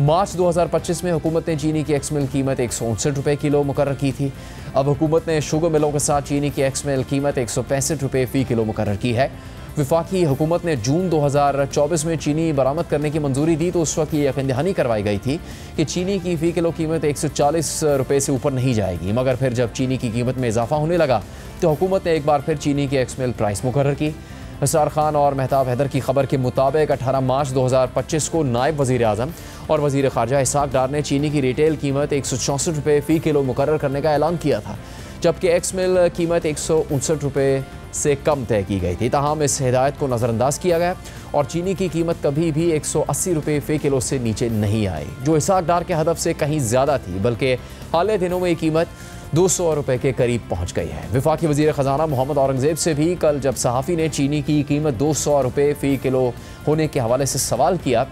मार्च 2025 में हुकूमत ने चीनी की एक्स मिल कीमत 159 रुपये किलो मुकर्रर की थी। अब हुकूमत ने शुगर मिलों के साथ चीनी की एक्स मिल कीमत 165 रुपये फ़ी किलो मुकर्रर की है। वफाकी हुकूमत ने जून 2024 में चीनी बरामद करने की मंजूरी दी तो उस वक्त ये यकीन दहानी करवाई गई थी कि चीनी की फ़ी किलो कीमत 140 रुपये से ऊपर नहीं जाएगी, मगर फिर जब चीनी की कीमत में इजाफा होने लगा तो हुकूमत ने एक बार फिर चीनी की एक्स मिल प्राइस मुकर्रर की। असरार खान और मेहताब हैदर की खबर के मुताबिक 18 मार्च 2025 को नायब वज़ीर आज़म और वज़ीर ख़ारजा इसहाक़ डार ने चीनी की रिटेल कीमत 164 रुपये फ़ी किलो मुकर्रर करने का ऐलान किया था, जबकि एक्स मिल कीमत 159 रुपये से कम तय की गई थी। ताहम इस हिदायत को नज़रअंदाज किया गया और चीनी की कीमत कभी भी 180 रुपये फ़ी किलो से नीचे नहीं आई, जो इसहाक़ डार के हदफ से कहीं ज़्यादा थी, बल्कि हाल दिनों में ये कीमत 200 रुपए के करीब पहुंच गई है। वफाकी वजीर खजाना मोहम्मद औरंगजेब से भी कल जब सहाफ़ी ने चीनी की कीमत 200 रुपए फ़ी किलो होने के हवाले से सवाल किया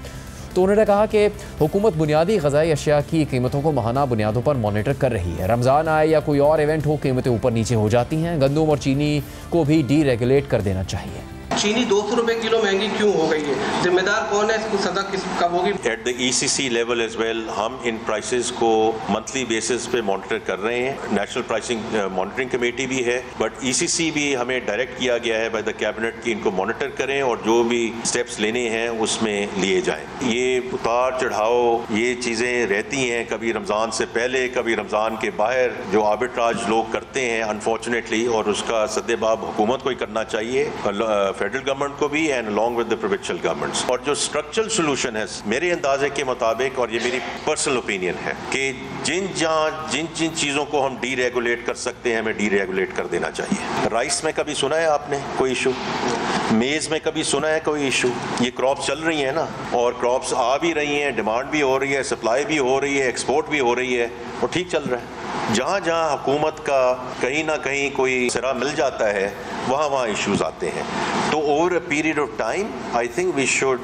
तो उन्होंने कहा कि हुकूमत बुनियादी ग़िज़ाई अशिया की कीमतों को माहाना बुनियादों पर मॉनिटर कर रही है। रमज़ान आए या कोई और इवेंट हो, कीमतें ऊपर नीचे हो जाती हैं। गंदम और चीनी को भी डीरेगुलेट कर देना चाहिए। चीनी 200 रुपए किलो महंगी क्यों हो गई है? जिम्मेदार कौन है? इसको सजा कब होगी? At the ECC level as well हम इन प्राइसेस को मंथली बेसिस पे मॉनिटर कर रहे हैं। नेशनल प्राइसिंग मॉनिटरिंग कमेटी भी है, बट ECC भी हमें डायरेक्ट किया गया है बाय द कैबिनेट कि इनको मॉनिटर करें और जो भी स्टेप्स लेने हैं उसमें लिए जाएं। ये उतार चढ़ाव ये चीज़ें रहती हैं, कभी रमज़ान से पहले कभी रमज़ान के बाहर, जो आर्बिट्राज लोग करते हैं अनफॉर्चुनेटली, और उसका सद्देबाब हुकूमत को ही करना चाहिए, फेडरल गवर्नमेंट को भी and along with the provincial governments. और जो स्ट्रक्चरल सॉल्यूशन है मेरे अंदाजे के मुताबिक, और ये मेरी पर्सनल ओपिनियन है, कि जिन चीज़ों को हम डीरेगुलेट कर सकते हैं हमें डीरेगुलेट कर देना चाहिए। राइस में कभी सुना है आपने कोई इशू? मेज़ में कभी सुना है कोई इशू? ये क्रॉप्स चल रही हैं ना, और क्रॉप्स आ भी रही हैं, डिमांड भी हो रही है, सप्लाई भी हो रही है, एक्सपोर्ट भी हो रही है, और ठीक चल रहा है। जहाँ जहाँ हुकूमत का कहीं ना कहीं कोई सिरा मिल जाता है वहाँ इश्यूज आते हैं। तो over a period of time I think we should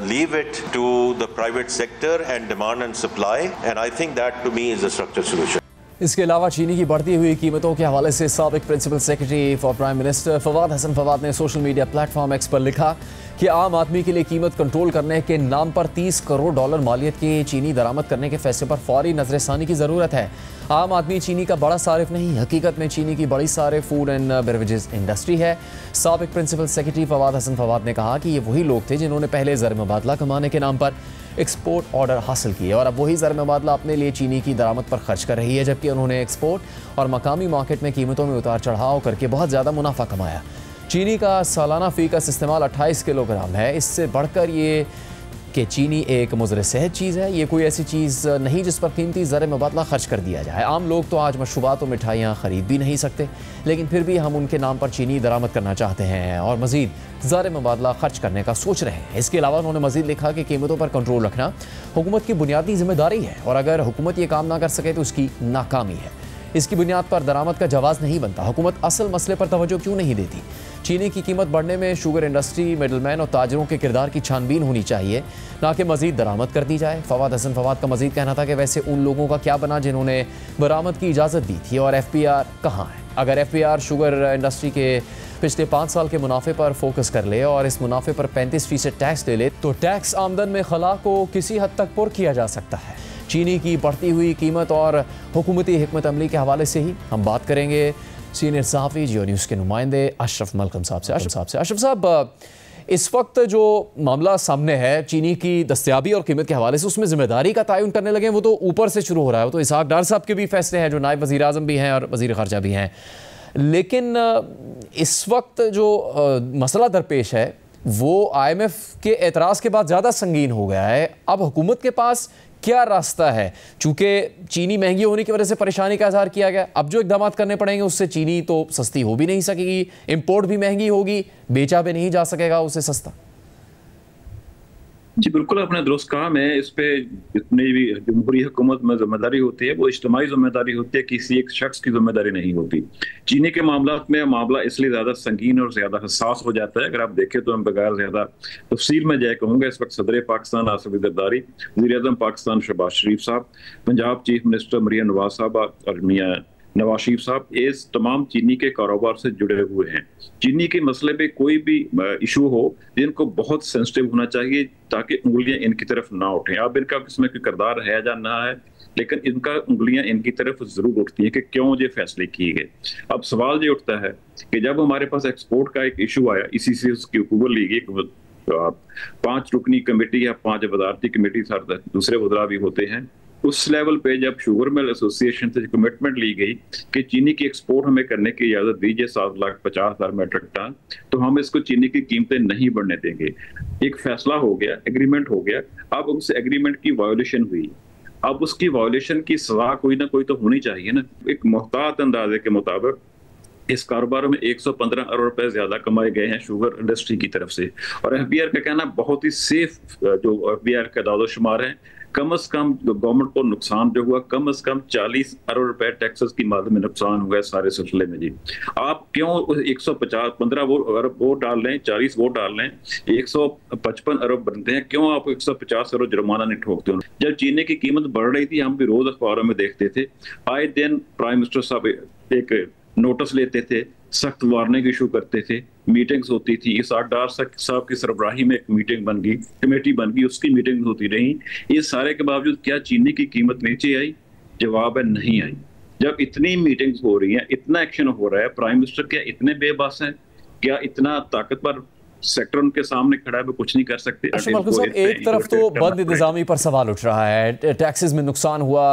leave it to the private sector and demand and supply, and I think that to me is the structural solution. इसके अलावा चीनी की बढ़ती हुई कीमतों के हवाले से साबिक principal secretary for prime minister Fawad Hasan Fawad ने सोशल मीडिया प्लेटफॉर्म एक्स पर लिखा कि आम आदमी के लिए कीमत कंट्रोल करने के नाम पर $30 करोड़ मालियत की चीनी दरामद करने के फैसले पर फौरी नजरसानी की ज़रूरत है। आम आदमी चीनी का बड़ा सारिफ नहीं, हकीकत में चीनी की बड़ी सारिफ फूड एंड बेवरेजेस इंडस्ट्री है। साबिक प्रिंसिपल सेक्रेटरी फवाद हसन फवाद ने कहा कि ये वही लोग थे जिन्होंने पहले ज़र मुबादला कमाने के नाम पर एक्सपोर्ट ऑर्डर हासिल किए और अब वही ज़र मुबादला अपने लिए चीनी की दरामद पर खर्च कर रही है, जबकि उन्होंने एक्सपोर्ट और मकामी मार्केट में कीमतों में उतार चढ़ाव करके बहुत ज़्यादा मुनाफा कमाया। चीनी का सालाना फ़ी का इस्तेमाल 28 किलोग्राम है। इससे बढ़कर ये कि चीनी एक मुज़र सेहत चीज़ है, ये कोई ऐसी चीज़ नहीं जिस पर कीमती ज़र मुबादला खर्च कर दिया जाए। आम लोग तो आज मशरूबात और मिठाइयाँ ख़रीद भी नहीं सकते, लेकिन फिर भी हम उनके नाम पर चीनी दरामद करना चाहते हैं और मज़ीद ज़र मुबादला खर्च करने का सोच रहे हैं। इसके अलावा उन्होंने मज़ीद लिखा कि कीमतों पर कंट्रोल रखना हुकूमत की बुनियादी जिम्मेदारी है और अगर हुकूमत ये काम ना कर सके तो उसकी नाकामी है। इसकी बुनियाद पर दरामद का जवाज़ नहीं बनता। हुकूमत असल मसले पर तवज्जो क्यों नहीं देती? चीनी की कीमत बढ़ने में शुगर इंडस्ट्री, मिडलमैन और ताजरों के किरदार की छानबीन होनी चाहिए, ना कि मज़ीद दरामद कर दी जाए। फवाद हसन फवाद का मज़ीद कहना था कि वैसे उन लोगों का क्या बना जिन्होंने बरामद की इजाज़त दी थी और FPR कहाँ है? अगर FPR शुगर इंडस्ट्री के पिछले 5 साल के मुनाफे पर फोकस कर ले और इस मुनाफे पर 35% टैक्स ले ले तो टैक्स आमदन में खला को किसी हद तक पुर किया जा सकता है। चीनी की बढ़ती हुई कीमत और हुकूमती हिकमत अमली के हवाले से ही हम बात करेंगे सीनियर सहाफ़ी जियो न्यूज़ के नुमाइंदे अशरफ मलकम साहब से। अशरफ साहब, इस वक्त जो मामला सामने है चीनी की दस्तयाबी और कीमत के हवाले से, उसमें जिम्मेदारी का तयन करने लगे, वो तो ऊपर से शुरू हो रहा है। वो तो इसहाक डार साहब के भी फैसले हैं जो नायब वज़ीर आज़म भी हैं और वज़ीर ख़ारजा भी हैं, लेकिन इस वक्त जो मसला दरपेश है वो IMF के एतराज़ के बाद ज़्यादा संगीन हो गया है। अब हुकूमत के पास क्या रास्ता है? चूँकि चीनी महंगी होने की वजह से परेशानी का इज़हार किया गया, अब जो इक़दाम करने पड़ेंगे उससे चीनी तो सस्ती हो भी नहीं सकेगी, इंपोर्ट भी महंगी होगी, बेचा भी नहीं जा सकेगा उसे सस्ता। जी बिल्कुल, आपने दुरुस्त कहा। मैं इस पे जितनी भी जमहूरी हुकूमत में जिम्मेदारी होती है वो इज्तिमाई जिम्मेदारी होती है, किसी एक शख्स की जिम्मेदारी नहीं होती। चीनी के मामला में मामला इसलिए ज़्यादा संगीन और ज़्यादा हसास हो जाता है। अगर आप देखें तो हम बगैर ज़्यादा तफसील में जाए कहूँगा, इस वक्त सदर पाकिस्तान आसिफ जरदारी, वज़ीर-ए-आज़म पाकिस्तान शहबाज शरीफ साहब, पंजाब चीफ मिनिस्टर मरियम नवाज साहब और मियाँ नवाज शरीफ साहब इस तमाम चीनी के कारोबार से जुड़े हुए हैं। चीनी के मसले पे कोई भी इशू हो जिनको बहुत सेंसिटिव होना चाहिए ताकि उंगलियां इनकी तरफ ना उठें। अब इनका इसमें कोई किरदार है या ना है, लेकिन इनका उंगलियां इनकी तरफ जरूर उठती हैं कि क्यों ये फैसले किए गए। अब सवाल ये उठता है कि जब हमारे पास एक्सपोर्ट का एक इशू आया, इसी से उसकी अप्रूवल ली गई, 5 रुकनी कमेटी या 5 वजारती कमेटी, दूसरे वज़रा भी होते हैं, उस लेवल पे जब शुगर मिल एसोसिएशन से कमिटमेंट ली गई कि चीनी की एक्सपोर्ट हमें करने की इजाजत दीजिए 7,50,000 मीट्रिक टन, तो हम इसको चीनी की कीमतें नहीं बढ़ने देंगे। एक फैसला हो गया, एग्रीमेंट हो गया। अब उस एग्रीमेंट की वायोलेशन हुई, अब उसकी वायोलेशन की सजा कोई ना कोई तो होनी चाहिए ना। एक मुहतात अंदाजे के मुताबिक इस कारोबार में 115 अरब रुपए ज्यादा कमाए गए हैं शुगर इंडस्ट्री की तरफ से, और FBR का कहना बहुत ही सेफ, जो FBR का दादो शुमार है कम से कम गवर्नमेंट को नुकसान जो हुआ कम से कम 40 अरब रुपए टैक्सेस की माध्यम में नुकसान हुआ है सारे सिलसिले में जी। आप क्यों 15 अरब वोट डाल लें, 40 वोट डाल लें, 155 अरब बनते हैं, क्यों आप 150 अरब जुर्माना नहीं ठोकते हो? जब चीनी की कीमत बढ़ रही थी हम भी रोज अखबारों में देखते थे, आए दिन प्राइम मिनिस्टर साहब एक नोटिस लेते थे, सख्त वार्निंग इशू करते थे, मीटिंग्स होती थी। इस आडार साहब की सरबराही में एक मीटिंग बन गई, कमेटी बन गई, उसकी मीटिंग होती रही। ये सारे के बावजूद क्या चीनी की कीमत नीचे आई? जवाब है नहीं आई। जब इतनी मीटिंग्स हो रही हैं, इतना एक्शन हो रहा है, प्राइम मिनिस्टर क्या इतने बेबस हैं? क्या इतना ताकतवर सेक्टर उनके सामने खड़ा है, वो कुछ नहीं कर सकते? एक तरफ तो बंद इंतजामी पर सवाल उठ रहा है, टैक्सेस में नुकसान हुआ,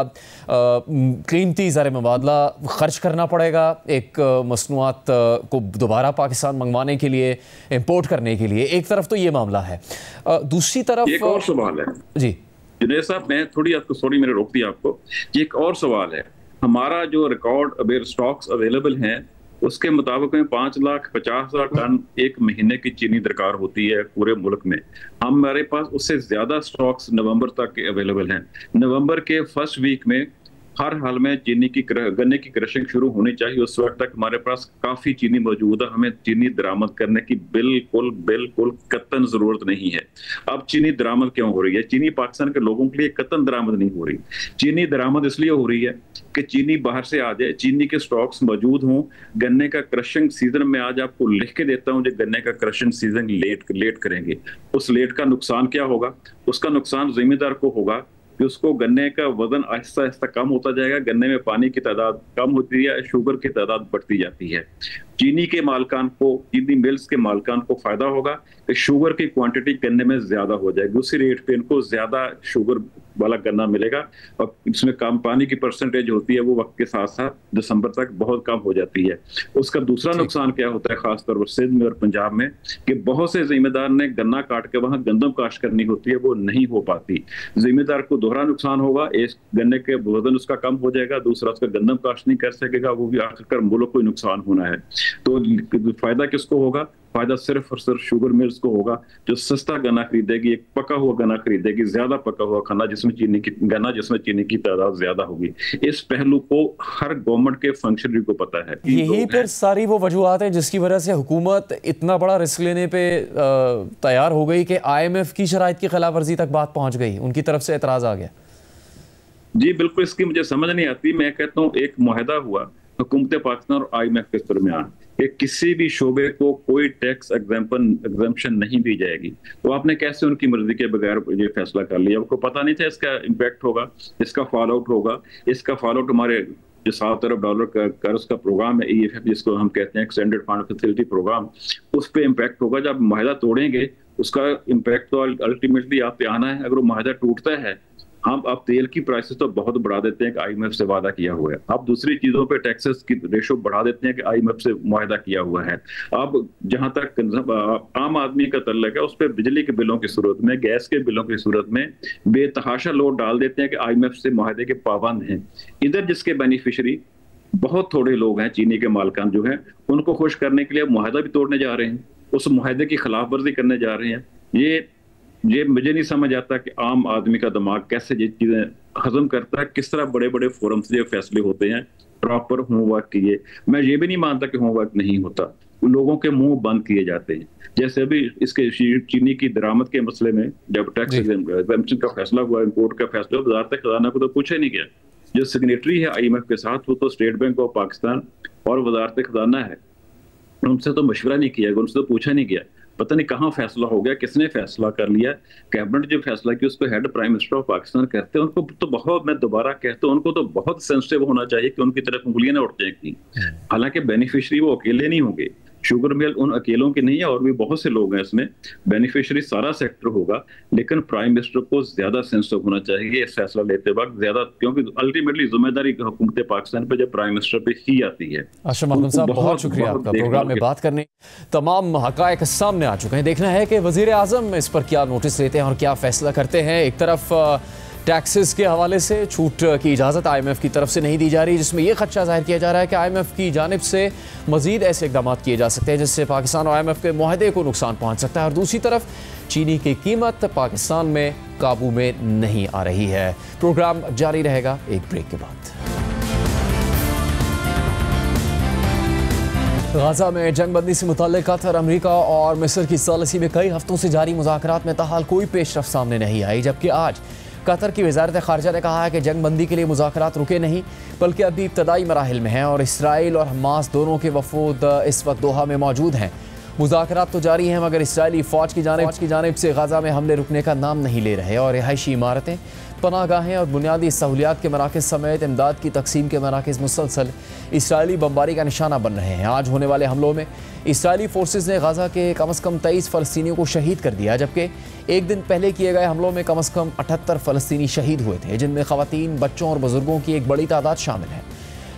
कीमती ज़र मुबादला खर्च करना पड़ेगा एक मसनूआत को दोबारा पाकिस्तान मंगवाने के लिए, इंपोर्ट करने के लिए। एक तरफ तो ये मामला है, दूसरी तरफ एक और सवाल है जी जुनैद साहब, मैं थोड़ी मैंने रोक दिया आपको। ये एक और सवाल है, हमारा जो रिकॉर्ड स्टॉक्स अवेलेबल हैं उसके मुताबिक में 5,50,000 टन एक महीने की चीनी दरकार होती है पूरे मुल्क में। हमारे पास उससे ज्यादा स्टॉक्स नवंबर तक के अवेलेबल हैं। नवंबर के फर्स्ट वीक में हर हाल में गन्ने की क्रशिंग शुरू होनी चाहिए। उस वक्त तक हमारे पास काफी चीनी मौजूद है, हमें चीनी दरामद करने की बिल्कुल कतन जरूरत नहीं है। अब चीनी दरामद क्यों हो रही है? चीनी पाकिस्तान के लोगों के लिए कतन दरामद नहीं हो रही। चीनी दरामद इसलिए हो रही है कि चीनी बाहर से आ जाए, चीनी के स्टॉक्स मौजूद हों। गन्ने का क्रशिंग सीजन में आज आपको लिख के देता हूं, जो गन्ने का क्रशिंग सीजन लेट करेंगे, उस लेट का नुकसान क्या होगा? उसका नुकसान जिम्मेदार को होगा कि उसको गन्ने का वजन आहिस्ता आहिस्ता कम होता जाएगा, गन्ने में पानी की तादाद कम होती है, शुगर की तादाद बढ़ती जाती है। चीनी के मालकान को, चीनी मिल्स के मालकान को फायदा होगा कि शुगर की क्वांटिटी गन्ने में ज्यादा हो जाएगी, उसी रेट पे इनको ज्यादा शुगर वाला गन्ना मिलेगा और इसमें कम पानी की परसेंटेज होती है, वो वक्त के साथ साथ दिसंबर तक बहुत कम हो जाती है। उसका दूसरा नुकसान क्या होता है खासतौर पर सिंध में और पंजाब में, कि बहुत से जिम्मेदार ने गन्ना काट के वहां गंदम काश्त करनी होती है, वो नहीं हो पाती। जिम्मेदार को दोहरा नुकसान होगा, एक गन्ने के वजन उसका कम हो जाएगा, दूसरा उसका गंदम काश्त नहीं कर सकेगा, वो भी आखिरकार मुल्क को नुकसान होना है। तो फायदा किसको होगा? फायदा सिर्फ और सिर्फ शुगर मिल्स को होगा, जो सस्ता गन्ना खरीदेगी, एक पका हुआ गन्ना खरीदेगी, ज्यादा पका हुआ गन्ना जिसमें चीनी की तादाद ज्यादा होगी। इस पहलू को हर गवर्नमेंट के फंक्शनरी को पता है। यही फिर सारी वो वजूहत है जिसकी वजह से हुकूमत इतना बड़ा रिस्क लेने पे तैयार हो गई कि IMF की शराइत की खिलाफ वर्जी तक बात पहुंच गई, उनकी तरफ से एतराज आ गया। जी बिल्कुल, इसकी मुझे समझ नहीं आती। मैं कहता हूँ एक मुआहदा हुआ हुकूमत पाकिस्तान और IMF के दरमियान कि किसी भी शोबे को कोई टैक्स एग्जम्पशन नहीं दी जाएगी, तो आपने कैसे उनकी मर्जी के बगैर ये फैसला कर लिया? आपको पता नहीं था इसका इम्पैक्ट होगा, इसका फॉल आउट होगा। इसका फॉल आउट हमारे जो $7 अरब का कर्ज का प्रोग्राम है, EFF जिसको हम कहते हैं एक्सटेंडेड फंड फैसिलिटी प्रोग्राम, उस पर इम्पैक्ट होगा। जब मुआहदा तोड़ेंगे उसका इम्पैक्ट तो अल्टीमेटली आप पे आना है। अगर वो मुआहदा टूटता है, हम अब तेल की प्राइसेस तो बहुत बढ़ा देते हैं कि IMF से वादा किया हुआ है, अब दूसरी चीजों पे टैक्सेस की रेशो बढ़ा देते हैं कि IMF से मुआहदा किया हुआ है। अब जहां तक आम आदमी का तल्लक है, उस पर बिजली के बिलों की सूरत में, गैस के बिलों की सूरत में बेतहाशा लोड डाल देते हैं कि IMF से मुआहदे के पाबंद हैं। इधर जिसके बेनिफिशियरी बहुत थोड़े लोग हैं, चीनी के मालकान जो है, उनको खुश करने के लिए मुआहदा भी तोड़ने जा रहे हैं, उस मुआहदे की खिलाफ वर्जी करने जा रहे हैं। ये मुझे नहीं समझ आता कि आम आदमी का दिमाग कैसे ये चीजें हजम करता है, किस तरह बड़े बड़े फोरम से ये फैसले होते हैं प्रॉपर होमवर्क किए। मैं ये भी नहीं मानता कि होमवर्क नहीं होता, लोगों के मुंह बंद किए जाते हैं। जैसे अभी इसके चीनी की दरामद के मसले में जब टैक्स एग्जम्पशन का फैसला हुआ, इम्पोर्ट का फैसला, वजारत खजाना को तो पूछा ही नहीं गया। जो सिग्नेटरी है IMF के साथ, वो तो स्टेट बैंक ऑफ पाकिस्तान और वजारत खजाना है, उनसे तो मशवरा नहीं किया गया, उनसे तो पूछा नहीं गया। पता नहीं कहाँ फैसला हो गया, किसने फैसला कर लिया। कैबिनेट जो फैसला किया उसको head prime minister of Pakistan करते हैं। उनको तो बहुत, मैं दोबारा कहता हूँ, उनको तो बहुत सेंसिटिव होना चाहिए कि उनकी तरफ उंगलियां ना उठ जाएंगी। हालांकि बेनिफिशियरी वो अकेले नहीं होंगे, शुगर मिल उन अकेलों की नहीं है, और भी बहुत से लोग हैं इसमें। बेनिफिशियरी सारा सेक्टर होगा, लेकिन प्राइम मिनिस्टर को ज्यादा सेंसिटिव होना चाहिए इस फैसला लेते वक्त ज्यादा, क्योंकि अल्टीमेटली जिम्मेदारी हुकूमत पाकिस्तान पे जब प्राइम मिनिस्टर पे ही आती है। अशरफ मखदूम साहब, बहुत शुक्रिया आपका प्रोग्राम में बात करने। तमाम हकायक सामने आ चुके हैं, देखना है कि वजीर आजम इस पर क्या नोटिस लेते हैं और क्या फैसला करते हैं। एक तरफ टैक्सेस के हवाले से छूट की इजाज़त IMF की तरफ से नहीं दी जा रही, जिसमें यह खदशा जाहिर किया जा रहा है कि IMF की जानिब से मज़ीद ऐसे इकदाम किए जा सकते हैं जिससे पाकिस्तान और IMF के मुआहदे को नुकसान पहुँच सकता है। और दूसरी तरफ चीनी की कीमत पाकिस्तान में काबू में नहीं आ रही है। प्रोग्राम जारी रहेगा एक ब्रेक के बाद। गाज़ा में जंगबंदी से मुताल्लिक़ कतर, अमरीका और मिस्र की सालिसी में कई हफ्तों से जारी मुज़ाकरात में ताहाल कोई पेशरफ़्त सामने नहीं आई, जबकि आज कतर की वज़ारत ख़ारिजा ने कहा है कि जंगबंदी के लिए मुज़ाकरात रुके नहीं बल्कि अभी इब्तदाई मराहिल में हैं और इसराइल और हमास दोनों के वफूद इस वक्त दोहा में मौजूद हैं। मुज़ाकरात तो जारी हैं मगर इसराइली फ़ौज की जानिब से गाज़ा में हमले रुकने का नाम नहीं ले रहे और रिहायशी इमारतें, पनाहगाहें और बुनियादी सहूलियात के मराकज़ समेत इमदाद की तकसीम के मराकज़ मुसलसल इसराइली बमबारी का निशाना बन रहे हैं। आज होने वाले हमलों में इसराइली फोर्सेस ने गाज़ा के कम से कम 23 फ़लस्तीनियों को शहीद कर दिया, जबकि एक दिन पहले किए गए हमलों में कम से कम 78 फ़लस्तीनी शहीद हुए थे, जिनमें ख़वातीन, बच्चों और बुजुर्गों की एक बड़ी तादाद शामिल है।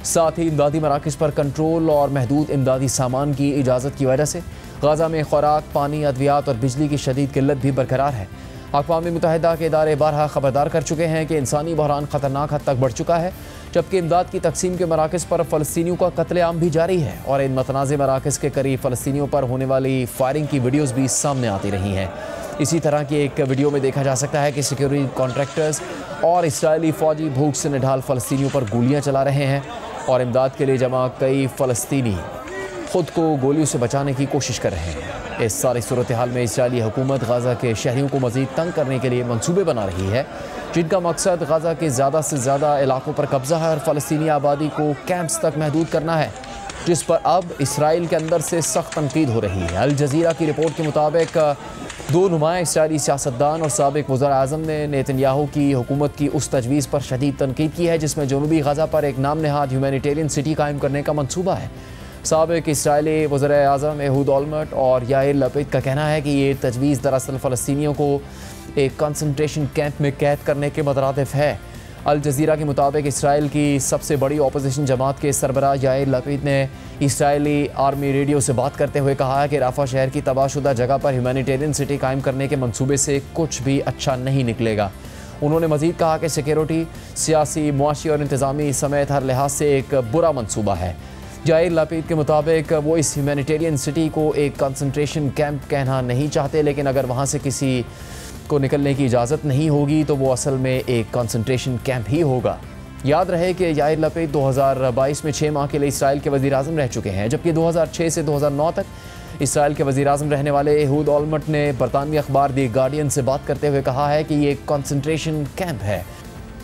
साथ ही इमदादी मराकज़ पर कंट्रोल और महदूद इमदादी सामान की इजाज़त की वजह से गाज़ा में खुराक, पानी, अद्वियात और बिजली की शदीद किल्लत भी बरकरार है। अक़वाम मुत्तहिदा के इदारे बारहा खबरदार कर चुके हैं कि इंसानी बहरान ख़तरनाक हद तक बढ़ चुका है, जबकि इमदाद की तकसीम के मराकज़ पर फ़लस्तीनियों का कत्लेआम भी जारी है और इन मतनाज़ मराकज़ के करीब फ़लस्तीनियों पर होने वाली फायरिंग की वीडियोज़ भी सामने आती रही हैं। इसी तरह की एक वीडियो में देखा जा सकता है कि सिक्योरिटी कॉन्ट्रैक्टर्स और इसराइली फ़ौजी भूख से निढाल फ़लस्तीनियों पर गोलियाँ चला रहे हैं और इमदाद के लिए जमा कई फ़लस्तीनी ख़ुद को गोलियों से बचाने की कोशिश कर रहे हैं। इस सारी सूरत हाल में इसराइली हुकूमत गाज़ा के शहरियों को मज़ीद तंग करने के लिए मंसूबे बना रही है, जिनका मकसद गाज़ा के ज़्यादा से ज़्यादा इलाकों पर कब्ज़ा है और फ़लस्तीनी आबादी को कैंप्स तक महदूद करना है, जिस पर अब इसराइल के अंदर से सख्त तनकीद हो रही है। अल जज़ीरा की रिपोर्ट के मुताबिक दो नुमाया इसराइली सियासतदान और साबिक़ वज़ीर आज़म ने नेतन्याहू की हुकूमत की उस तजवीज़ पर शदीद तनकीद की है जिसमें जनूबी गाज़ा पर एक नाम नहाद ह्यूमैनिटेरियन सिटी कायम करने का मंसूबा है। साबिक़ इसराइली वज़ीर आज़म एहूद ओलमर्ट और याइर लपीद का कहना है कि ये तजवीज़ दरअसल फ़लस्तीनियों को एक कंसंट्रेशन कैंप में कैद करने के मुतरादिफ है। अल जज़ीरा के मुताबिक इसराइल की सबसे बड़ी अपोजिशन जमात के सरबराह याइर लपीद ने इसराइली आर्मी रेडियो से बात करते हुए कहा है कि राफा शहर की तबाहशुदा जगह पर ह्यूमैनिटेरियन सिटी कायम करने के मंसूबे से कुछ भी अच्छा नहीं निकलेगा। उन्होंने मज़ीद कहा कि सिक्योरिटी, सियासी, मुआशी और इंतज़ामी समेत हर लिहाज से एक बुरा मंसूबा है। याइर लपीद के मुताबिक वो इस ह्यूमैनिटेरियन सिटी को एक कंसंट्रेशन कैंप कहना नहीं चाहते, लेकिन अगर वहाँ से किसी को निकलने की इजाज़त नहीं होगी तो वो असल में एक कंसंट्रेशन कैंप ही होगा। याद रहे कि याइर लपीद 2022 में 6 माह के लिए इसराइल के वज़ीर आज़म रह चुके हैं, जबकि 2006 से 2009 तक इसराइल के वज़ीर आज़म रहने वाले एहूद ओलमर्ट ने बरतानवी अखबार दी गार्डियन से बात करते हुए कहा है कि ये एक कंसंट्रेशन कैंप है।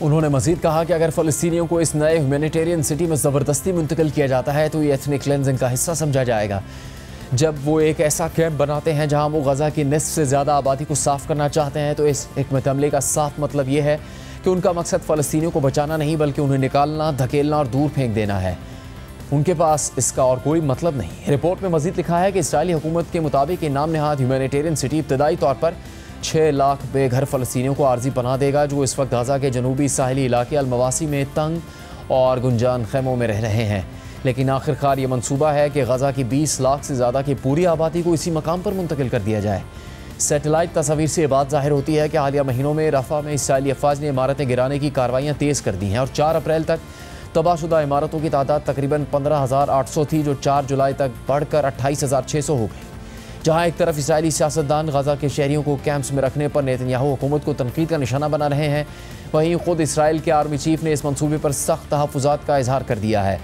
उन्होंने मज़ीद कहा कि अगर फ़लस्तीनियों को इस नए ह्यूमैनिटेरियन सिटी में ज़बरदस्ती मुंतकिल किया जाता है तो ये एथनिक क्लेंजिंग का हिस्सा समझा जाएगा। जब वो एक ऐसा कैंप बनाते हैं जहां वो गज़ा की निस्फ से ज़्यादा आबादी को साफ़ करना चाहते हैं तो इस हिकमत अमली का साफ मतलब ये है कि उनका मकसद फ़लस्तीनियों को बचाना नहीं बल्कि उन्हें निकालना, धकेलना और दूर फेंक देना है। उनके पास इसका और कोई मतलब नहीं। रिपोर्ट में मज़ीद लिखा है कि इसराइली हुकूमत के मुताबिक ये नाम नहाद ह्यूमैनिटेरियन सिटी इब्तदाई तौर पर 6 लाख बेघर फ़लस्तीनियों को आर्जी पनाह देगा जो इस वक्त गाज़ा के जनूबी साहिली इलाके अल-मवासी में तंग और गुंजान खैमों में रह रहे हैं। लेकिन आखिरकार ये मंसूबा है कि गाज़ा की 20 लाख से ज़्यादा की पूरी आबादी को इसी मकाम पर मुंतकिल कर दिया जाए। सैटेलाइट तस्वीर से ये बात ज़ाहिर होती है कि हालिया महीनों में रफ़ा में इसराइली अफवाज ने इमारतें गिराने की कार्रवाइयाँ तेज़ कर दी हैं और 4 अप्रैल तक तबाहशुदा इमारतों की तादाद तकरीबन 15,800 थी, जो 4 जुलाई तक बढ़कर 28,600 हो गई। जहाँ एक तरफ इसराइली सियासतदान गाज़ा के शहरियों को कैंप्स में रखने पर नेतन्याहू हुकूमत को तनकीद का निशाना बना रहे हैं, वहीं ख़ुद इसराइल के आर्मी चीफ ने इस मनसूबे पर सख्त तहफ़्फ़ुज़ात का इजहार कर दिया है।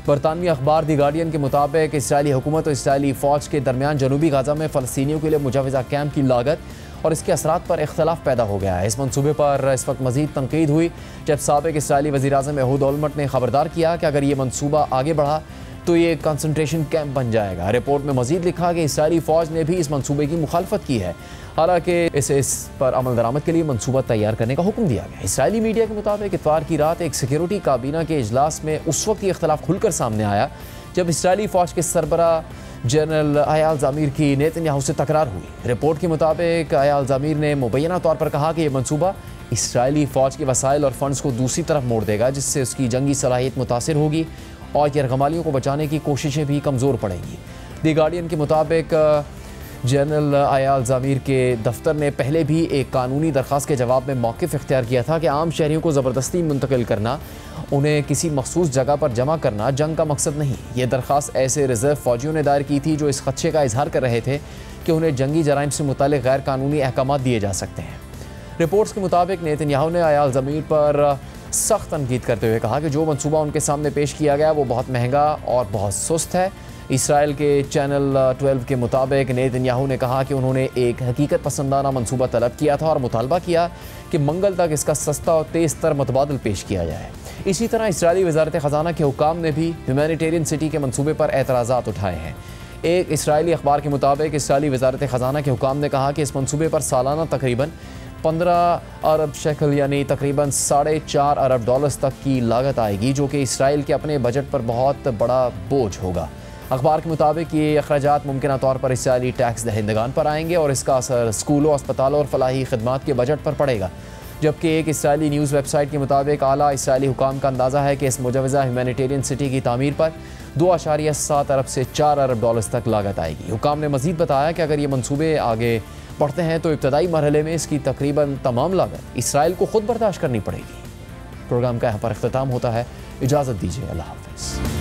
बरतानवी अखबार दी गार्डियन के मुताबिक इसराइली हुकूमत और इसराइली फ़ौज के दरमियान जनूबी गाज़ा में फ़लस्तीनियों के लिए मुजाविज़ा कैंप की लागत और इसके असरात पर इख्तलाफ पैदा हो गया है। इस मनसूबे पर इस वक्त मज़ीद तनकीद हुई जब साबिक़ इसराइली वज़ीर आज़म एहूद ओलमर्ट ने खबरदार किया कि अगर ये मनसूबा आगे बढ़ा तो ये कंसंट्रेशन कैंप बन जाएगा। रिपोर्ट में मज़ीद लिखा कि इसराइली फ़ौज ने भी इस मनसूबे की मुखालफत की है, हालांकि इसे इस पर अमल दरामद के लिए मनसूबा तैयार करने का हुक्म दिया गया। इसराइली मीडिया के मुताबिक इतवार की रात एक सिक्योरिटी काबीना के इजलास में उस वक्त ये इख्तलाफ खुलकर सामने आया जब इसराइली फ़ौज के सरबराह जनरल अयाल ज़मीर की नेतन्याहू से तकरार हुई। रिपोर्ट के मुताबिक अयाल ज़मीर ने मुबैना तौर पर कहा कि यह मनसूबा इसराइली फ़ौज के वसाइल और फंड्स को दूसरी तरफ मोड़ देगा, जिससे उसकी जंगी सलाहियत मुतासिर होगी और यरगमालियों को बचाने की कोशिशें भी कमज़ोर पड़ेंगी। दी गार्डियन के मुताबिक जनरल आयाल ज़मीर के दफ्तर ने पहले भी एक कानूनी दरख्वास्त के जवाब में मौक़िफ़ इख्तियार किया था कि आम शहरियों को ज़बरदस्ती मुंतकिल करना, उन्हें किसी मखसूस जगह पर जमा करना जंग का मकसद नहीं। ये दरख्वास्त ऐसे रिजर्व फ़ौजियों ने दायर की थी जो इस खदशे का इजहार कर रहे थे कि उन्हें जंगी जराइम से मुतालिक गैर कानूनी अहकाम दिए जा सकते हैं। रिपोर्ट्स के मुताबिक नेतन्याहू ने आयाल ज़मीर पर सख्त तनकीद करते हुए कहा कि जो मनसूबा उनके सामने पेश किया गया वो बहुत महंगा और बहुत सुस्त है। इसराइल के चैनल 12 के मुताबिक नेतन्याहू ने कहा कि उन्होंने एक हकीकत पसंदाना मनसूबा तलब किया था और मुतालबा किया कि मंगल तक इसका सस्ता और तेज़ तर मुतबादल पेश किया जाए। इसी तरह इसराइली वज़ारत ख़जाना के हुकाम ने भी ह्यूमैनिटेरियन सिटी के मनसूबे पर एतराज़ात उठाए हैं। एक इसराइली अखबार के मुताबिक इसराइली वज़ारत ख़जाना के हुकाम ने कहा कि इस मनसूबे पर सालाना तकरीबन 15 अरब शेकल यानी तकरीबन $4.5 अरब तक की लागत आएगी, जो कि इसराइल के अपने बजट पर बहुत बड़ा बोझ होगा। अखबार के मुताबिक ये अखराजात मुमकिन तौर पर इसराइली टैक्स दहिंदगान पर आएंगे और इसका असर स्कूलों, अस्पतालों और फलाही खदमात के बजट पर पड़ेगा। जबकि एक इसराइली न्यूज़ वेबसाइट के मुताबिक आला इसराइली हुकाम का अंदाज़ा है कि इस मुजवज़ा ह्यूमैनिटेरियन सिटी की तामीर पर 2.7 अरब से $4 अरब तक लागत आएगी। हुकाम ने मज़ीद बताया कि अगर ये मनसूबे आगे बढ़ते हैं तो इब्तदाई मरहले में इसकी तकरीबन तमाम लागत इसराइल को खुद बर्दाश्त करनी पड़ेगी। प्रोग्राम का यहाँ पर अख्ताम होता है। इजाज़त दीजिए, अल्लाह हाफ़िज़।